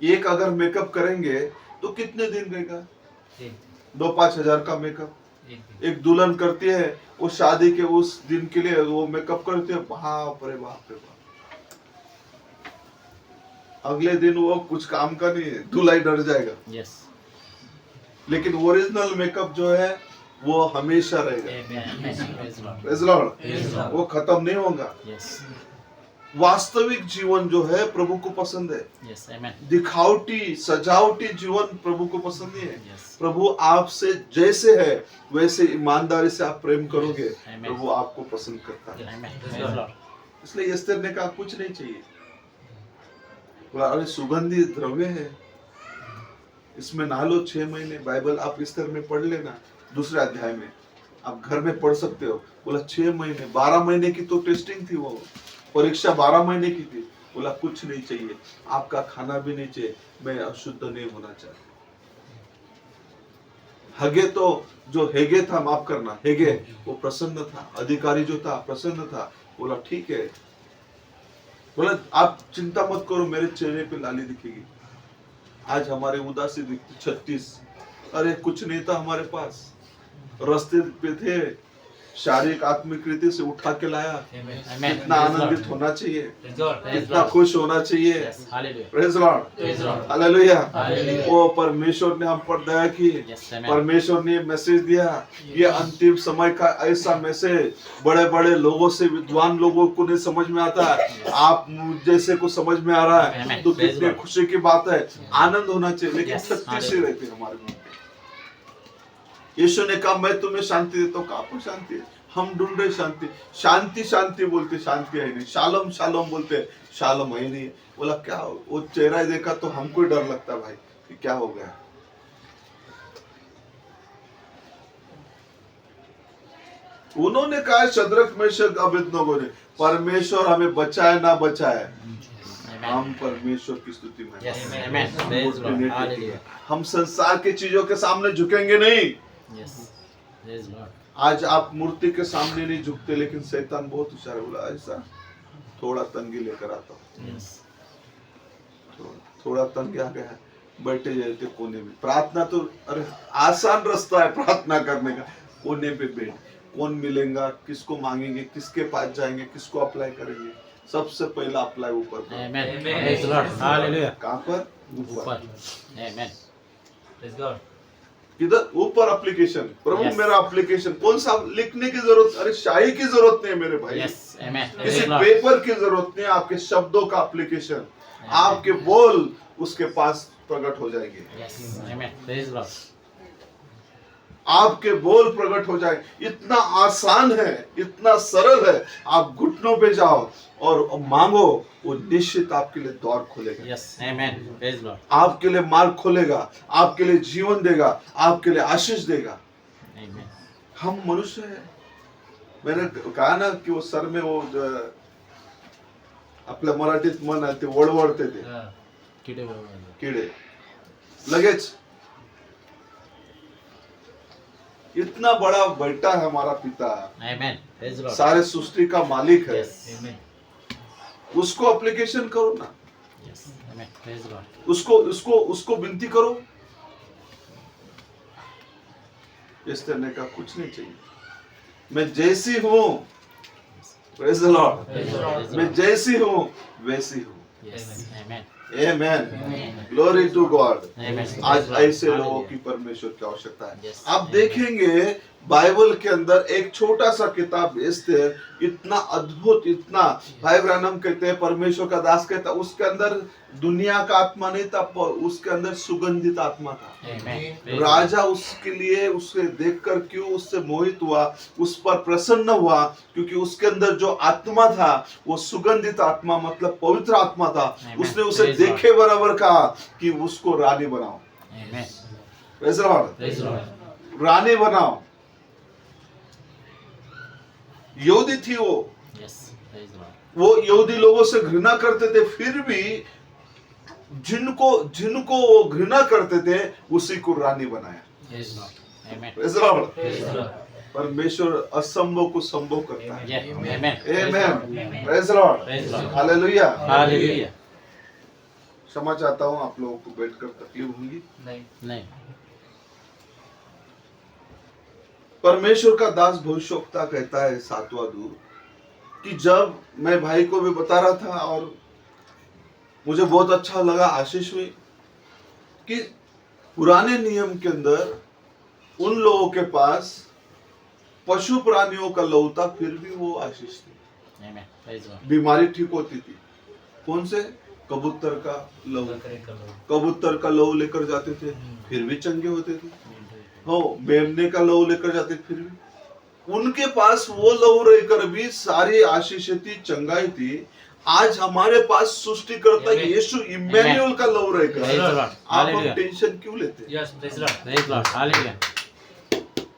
एक अगर मेकअप करेंगे तो कितने दिन रहेगा? 2-5 हजार का मेकअप एक दुल्हन करती है, वो शादी के उस दिन के लिए वो मेकअप करती है। बाप रे बाप रे बाप, अगले दिन वो कुछ काम का नहीं है, दूल्हा ही डर जाएगा। Yes. लेकिन ओरिजिनल मेकअप जो है वो हमेशा रहेगा। Amen. Praise the Lord. Praise the Lord. Praise the Lord. वो खत्म नहीं होगा। Yes. वास्तविक जीवन जो है प्रभु को पसंद है। Yes. Amen. दिखावटी सजावटी जीवन प्रभु को पसंद नहीं है। Yes. प्रभु आपसे जैसे है वैसे ईमानदारी से आप प्रेम करोगे, Amen. प्रभु आपको पसंद करता है। Amen. Praise the Lord. इसलिए एस्तेर ने कहा कुछ नहीं चाहिए। बोला अरे सुगंधी द्रव्य है, इसमें नहा लो 6 महीने। बाइबल आप एस्तेर में पढ़ लेना, 2 अध्याय में आप घर में पढ़ सकते हो। बोला 6 महीने, 12 महीने की तो टेस्टिंग थी, वो परीक्षा 12 महीने की थी। बोला कुछ नहीं चाहिए, आपका खाना भी नहीं चाहिए, मैं अशुद्ध नहीं होना चाहता। हगे तो जो हेगे था, माफ करना, हेगे वो प्रसन्न था, अधिकारी जो था प्रसन्न था। बोला ठीक है, बोला आप चिंता मत करो, मेरे चेहरे पे लाली दिखेगी। आज हमारे उदासी दिखती 36, अरे कुछ नहीं था हमारे पास, रास्ते पे थे, शारीरिक आत्मिक रीति से उठा के लाया। Amen. कितना Praise the आनंदित Lord. होना चाहिए, Praise the Lord. Praise the कितना Lord. खुश होना चाहिए। Yes. Hallelujah. Praise Lord, Praise the Lord. Hallelujah. Hallelujah. वो परमेश्वर ने हम पर दया की, Yes. Amen. परमेश्वर ने मैसेज दिया। ये अंतिम समय का ऐसा मैसेज बड़े बड़े लोगों से, विद्वान लोगों को नहीं समझ में आता है, आप जैसे को समझ में आ रहा है, Amen. तो Praise कितने Lord. खुशी की बात है। आनंद होना चाहिए, लेकिन Yes. सख्ती से रहती है हमारे मन में। यीशु ने कहा मैं तुम्हें शांति देता हूँ, कहाँ पर शांति है? हम ढूंढ रहे शांति, शांति शांति बोलते, शांति है नहीं। शालोम शालोम बोलते, शालोम है नहीं। बोला क्या, वो चेहरा देखा तो हमको डर लगता भाई कि क्या हो गया। उन्होंने कहा शद्रक मेशक अबेदनगो ने, परमेश्वर हमें बचाए ना बचाए, हम Amen. परमेश्वर की स्तुति में Yes. Amen. Praise the Lord. Hallelujah. हम संसार की चीजों के सामने झुकेंगे नहीं। Yes. Praise the Lord. आज आप मूर्ति के सामने नहीं झुकते, लेकिन शैतान बहुत होशियार है। बोला ऐसा थोड़ा तंगी लेकर आता हूँ, Yes. थोड़ा तंग आ गया है, बैठे जाते कोने में। प्रार्थना तो अरे आसान रास्ता है प्रार्थना करने का। कोने पे बैठ, कौन मिलेगा, किसको मांगेंगे, किसके पास जाएंगे, किसको अप्लाई करेंगे, सबसे पहला अप्लाई ऊपर पर। Amen. Praise the Lord. Hallelujah. कहाँ पर? ऊपर। ऊपर. Amen. Praise God. किधर? ऊपर एप्लीकेशन। प्रभु Yes. मेरा एप्लीकेशन कौन सा लिखने की जरूरत, अरे शाही की जरूरत नहीं है मेरे भाई। Yes. Amen. Praise किसी the Lord. पेपर की जरूरत नहीं, आपके शब्दों का एप्लीकेशन, आपके बोल उसके पास प्रकट हो जाएंगे। Yes. Amen. Praise the Lord. आपके बोल प्रकट हो जाए। इतना आसान है, इतना सरल है। आप घुटनों पे जाओ और मांगो, वो निश्चित आपके लिए द्वार खोलेगा। Yes. Amen. Praise the Lord. आपके लिए मार्ग खोलेगा, आपके लिए जीवन देगा, आपके लिए आशीष देगा। Amen. हम मनुष्य हैं। मैंने कहा ना कि वो सर में वो आपल्या मराठीत मन आहे ते वळवळते ते हाँ. किडे बरोबर. किडे लगेच। इतना बड़ा बेटा है हमारा पिता, Amen. Praise the Lord. सारे सृष्टि का मालिक है। Yes. Amen. उसको एप्लीकेशन करो ना, Yes. Amen. Praise the Lord. उसको विनती करो। इस तरह का कुछ नहीं चाहिए। मैं जैसी हूँ, praise the Lord, Praise the Lord. मैं जैसी हूँ वैसी हूँ। Yes. Amen. Amen, glory to God. Amen. आज ऐसे लोगों की परमेश्वर की आवश्यकता है। Yes. आप Amen. देखेंगे बाइबल के अंदर एक छोटा सा किताब एस्तेर, इतना अद्भुत, इतना, भाई ब्रानम कहते हैं, परमेश्वर का दास कहता है, उसके अंदर दुनिया का आत्मा नहीं था, उसके अंदर सुगंधित आत्मा था। Amen. Praise the Lord. राजा उसके लिए, उसे देखकर क्यों उससे मोहित हुआ, उस पर प्रसन्न हुआ, क्योंकि उसके अंदर जो आत्मा था वो सुगंधित आत्मा, मतलब पवित्र आत्मा था। Amen. उसने उसे Praise the देखे बराबर कहा कि उसको रानी बनाओ। Amen. Praise the Lord, Praise the Lord. रानी बनाओ। यहूदी थी वो Yes. Praise the Lord. वो यहूदी लोगों से घृणा करते थे, फिर भी जिनको वो घृणा करते थे उसी को रानी बनाया। Praise the Lord. Amen. Praise the Lord. Praise the Lord. परमेश्वर असंभव को संभव करता है। Yeah. Amen. Praise the Lord. Amen, praise the Lord, Praise the Lord. Hallelujah. Hallelujah. क्षमा चाहता हूँ, आप लोगों को बैठकर तकलीफ होगी। नहीं. नहीं. परमेश्वर का दास भविष्यवक्ता कहता है, 7वां दूत, कि जब मैं भाई को भी बता रहा था और मुझे बहुत अच्छा लगा, आशीष हुई, कि पुराने नियम के अंदर उन लोगों के पास पशु प्राणियों का लहू था, फिर भी वो आशीष थी। Amen. Praise the Lord. बीमारी ठीक होती थी। कौन से? कबूतर का लहू। कबूतर का लहू लेकर जाते थे, फिर भी चंगे होते थे। हो, मेमने का लहू लेकर जाते, फिर भी उनके पास वो लहू रहकर भी सारी आशीष थी, चंगाई थी। आज हमारे पास सृष्टिकर्ता Amen. यीशु इम्मानुएल का लहू Praise the रहकर Lord. आप Hallelujah. टेंशन क्यों लेते हैं? Yes. Praise the Lord. Praise the Lord. Hallelujah.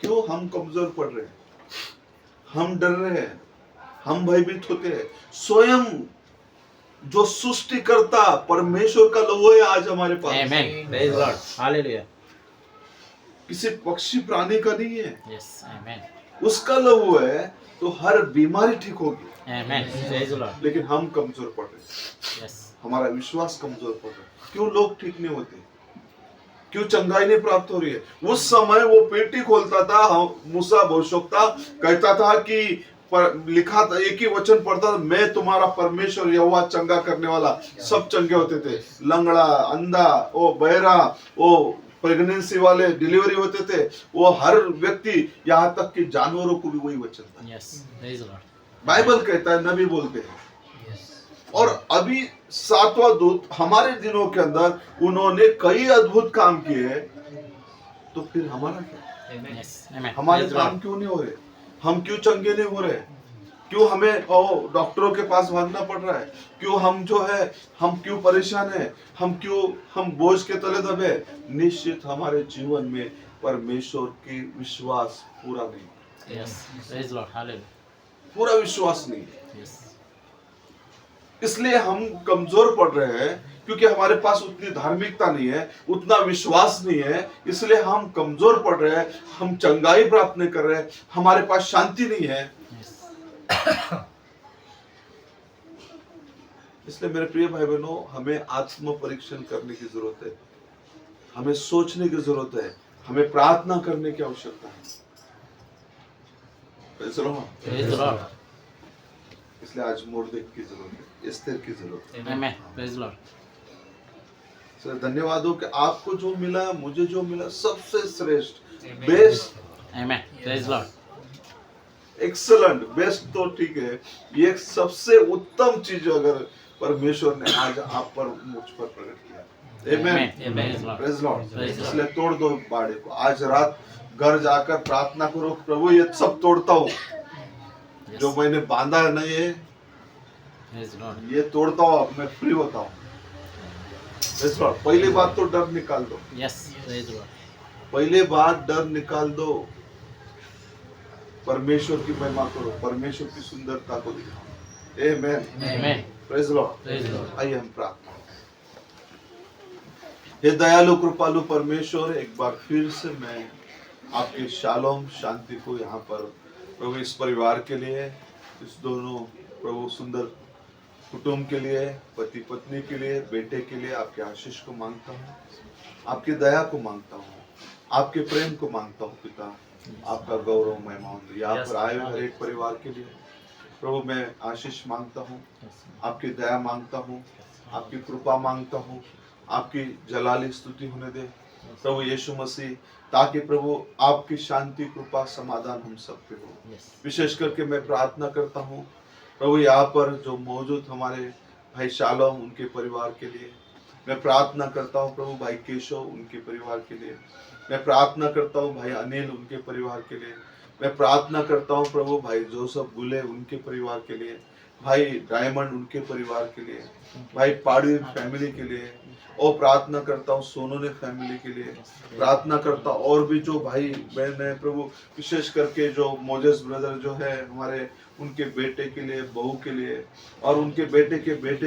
क्यों हम कमजोर पड़ रहे हैं, हम डर रहे हैं, हम भयभीत होते हैं? स्वयं जो सृष्टिकर्ता परमेश्वर का लहू है आज हमारे पास, Amen. Praise the Lord. Hallelujah. किसी पक्षी प्राणी का नहीं है, Yes. Amen. उसका लहू है, तो हर बीमारी ठीक होगी। Amen. Praise the Lord. लेकिन हम कमजोर पड़ रहे हैं, Yes. हमारा विश्वास कमजोर पड़ रहा है। क्यों लोग ठीक नहीं होते, क्यों चंगाई नहीं प्राप्त हो रही है? उस समय वो पेटी खोलता था, मूसा भविष्यवक्ता कहता था कि लिखा था, एक ही वचन पढ़ता था, मैं तुम्हारा परमेश्वर यहोवा चंगा करने वाला। सब चंगे होते थे, लंगड़ा, अंधा, ओ बहरा, ओ प्रेगनेंसी वाले, डिलीवरी होते थे, वो हर व्यक्ति, यहाँ तक कि जानवरों को भी वही वचन था। Yes. Praise the Lord. Bible कहता है, नबी बोलते हैं। Yes. और अभी 7वां दूत हमारे दिनों के अंदर उन्होंने कई अद्भुत काम किए, तो फिर हमारा क्या? Amen. Yes. Amen. हमारे Praise the काम Lord. क्यों नहीं हो रहे? हम क्यों चंगे नहीं हो रहे? क्यों हमें डॉक्टरों के पास भागना पड़ रहा है? क्यों हम जो है, हम क्यों परेशान है? हम बोझ के तले दबे? निश्चित हमारे जीवन में परमेश्वर की विश्वास पूरा नहीं, Yes. Praise the Lord. Hallelujah. पूरा विश्वास नहीं। Yes. इसलिए हम कमजोर पड़ रहे हैं, क्योंकि हमारे पास उतनी धार्मिकता नहीं है, उतना विश्वास नहीं है, इसलिए हम कमजोर पड़ रहे हैं, हम चंगाई प्राप्त नहीं कर रहे हैं, हमारे पास शांति नहीं है। Yes. इसलिए मेरे प्रिय भाई बहनों, हमें आत्म परीक्षण करने की जरूरत है, हमें सोचने की जरूरत है, हमें प्रार्थना करने की आवश्यकता है। Praise the Lord। Praise the Lord. इसलिए आज मोर्देक की जरूरत है, एस्तेर की जरूरत है। Amen. Praise the Lord. Sir धन्यवाद हो कि आपको जो मिला, मुझे जो मिला, सबसे श्रेष्ठ, best, Amen. Praise the Lord. Excellent, best तो ठीक है, ये सबसे उत्तम चीज अगर परमेश्वर ने आज आप पर, मुझ पर प्रकट किया। Amen। Praise the Lord. Praise Lord। Praise the Lord. इसलिए तोड़ दो बाड़े को। आज रात घर जाकर प्रार्थना करो, प्रभु ये सब तोड़ता हूँ, जो मैंने बांधा है ना, Praise the Lord. ये तोड़ता हूँ, अब मैं फ्री होता हूँ। Praise Lord। पहली बात तो डर निकाल दो, Yes. Praise the Lord. पहले बात डर निकाल दो, परमेश्वर की महिमा करो, परमेश्वर की सुंदरता को दिखाओ। Amen। Amen. Praise the Lord। Praise the Lord. आइए हम प्रार्थना। हे दयालु कृपालु परमेश्वर, एक बार फिर से मैं आपके शालोम शांति को यहाँ पर प्रभु इस परिवार के लिए, इस दोनों प्रभु सुंदर कुटुंब के लिए, पति पत्नी के लिए, बेटे के लिए आपके आशीष को मांगता हूँ, आपकी दया को मांगता हूँ, आपके प्रेम को मांगता हूँ पिता। आपका गौरव महिमा यहाँ पर आए हुए हर एक परिवार के लिए प्रभु मैं आशीष मांगता हूँ, आपकी दया मांगता हूँ, आपकी कृपा मांगता हूँ, आपकी जलाली स्तुति होने दे प्रभु यीशु मसीह, ताकि प्रभु आपकी शांति कृपा समाधान हम सब पे हो। विशेष करके मैं प्रार्थना करता हूँ प्रभु यहाँ पर जो मौजूद हमारे भाई शालोम, उनके परिवार के लिए मैं प्रार्थना करता हूँ प्रभु, भाई केशव उनके परिवार के लिए मैं प्रार्थना करता हूँ, भाई अनिल उनके परिवार के लिए मैं प्रार्थना करता हूँ प्रभु, भाई जोसेफ गुले उनके परिवार के लिए, भाई डायमंड उनके परिवार के लिए, भाई पाड़ी फैमिली के लिए, और प्रार्थना करता हूँ सोनोने फैमिली के लिए, प्रार्थना करता हूँ और भी जो भाई बहन है प्रभु, विशेष करके जो मोजेस ब्रदर जो है हमारे, उनके बेटे के लिए, बहू के लिए और उनके बेटे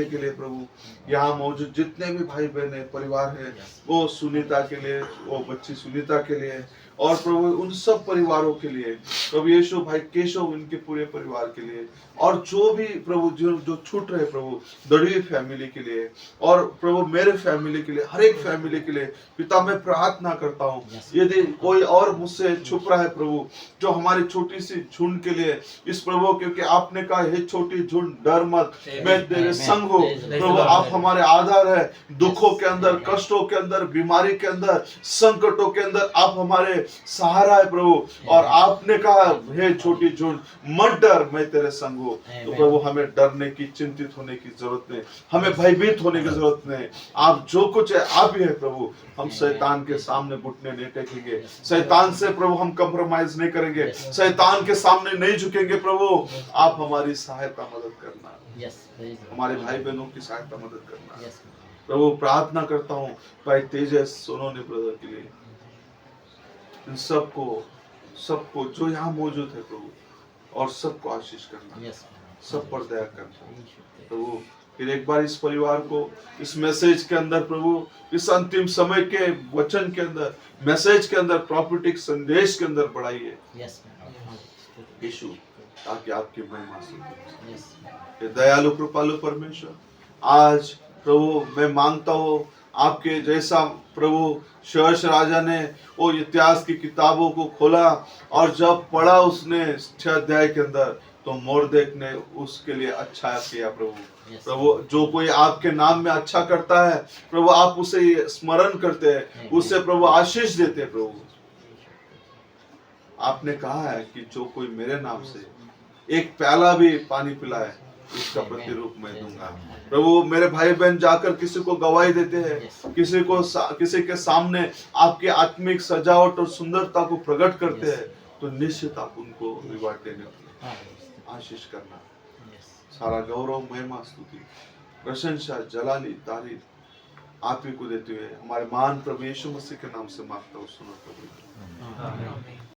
के लिए प्रभु, यहाँ मौजूद जितने भी भाई बहन है परिवार है, वो सुनीता के लिए, वो बच्ची सुनीता के लिए और प्रभु उन सब परिवारों के लिए, प्रभु यीशु भाई केशव उनके पूरे परिवार के लिए, और जो भी प्रभु जो छूट रहे प्रभु दड़ी फैमिली के लिए और प्रभु मेरे फैमिली के लिए, हर एक फैमिली के लिए पिता मैं प्रार्थना करता हूँ। यदि कोई और मुझसे छुप रहा है प्रभु, जो हमारी छोटी सी झुंड के लिए इस प्रभु, क्योंकि आपने कहा हे छोटी झुंड डर मत, मैं तेरे संग हूँ प्रभु, आप हमारे आधार है, दुखों के अंदर, कष्टों के अंदर, बीमारी के अंदर, संकटों के अंदर आप हमारे सहारा है प्रभु, और आपने कहा हे छोटी झुंड मत डर, मैं तेरे संग हूँ। तो प्रभु हमें डरने की, चिंतित होने की जरूरत नहीं, हमें भयभीत होने की जरूरत नहीं, आप जो कुछ है आप ही है प्रभु। हम शैतान के सामने घुटने नहीं टेकेंगे, शैतान से प्रभु हम कंप्रोमाइज नहीं करेंगे, शैतान के सामने नहीं झुकेंगे प्रभु। आप हमारी सहायता मदद करना, हमारे भाई बहनों की सहायता मदद करना प्रभु। प्रार्थना करता हूँ भाई तेजस सोनोने ब्रदर के लिए, इन सबको जो यहाँ मौजूद है प्रभु, और सबको आशीष करना, सब पर दया करना प्रभु। फिर एक बार इस परिवार को इस मैसेज के अंदर प्रभु, इस अंतिम समय के वचन के अंदर, मैसेज के अंदर, प्रॉफिटिक संदेश के अंदर बढ़ाइए यीशु, ताकि आपकी महिमा से। दयालु कृपालु परमेश्वर, आज प्रभु मैं मांगता हूँ आपके जैसा प्रभु शहर्ष राजा ने वो इतिहास की किताबों को खोला और जब पढ़ा उसने 6 अध्याय के अंदर, तो मोर्देक ने उसके लिए अच्छा किया प्रभु। प्रभु जो कोई आपके नाम में अच्छा करता है प्रभु, आप उसे स्मरण करते हैं, उससे प्रभु आशीष देते हैं प्रभु। आपने कहा है कि जो कोई मेरे नाम से एक प्याला भी पानी पिलाए उसका प्रतिरूप मैं दूंगा प्रभु। मेरे भाई बहन जाकर किसी को गवाही देते हैं, किसी के सामने आपके आत्मिक सजावट और सुंदरता को प्रकट करते हैं, तो निश्चित आप उनको रिवार्ड देने वाले, आशीष करना। सारा गौरव महिमा स्तुति प्रशंसा जलाली तारीफ आप ही को देते हुए हमारे महान प्रभु यीशु मसीह के नाम से मांगता हूँ, सुनो प्रभु।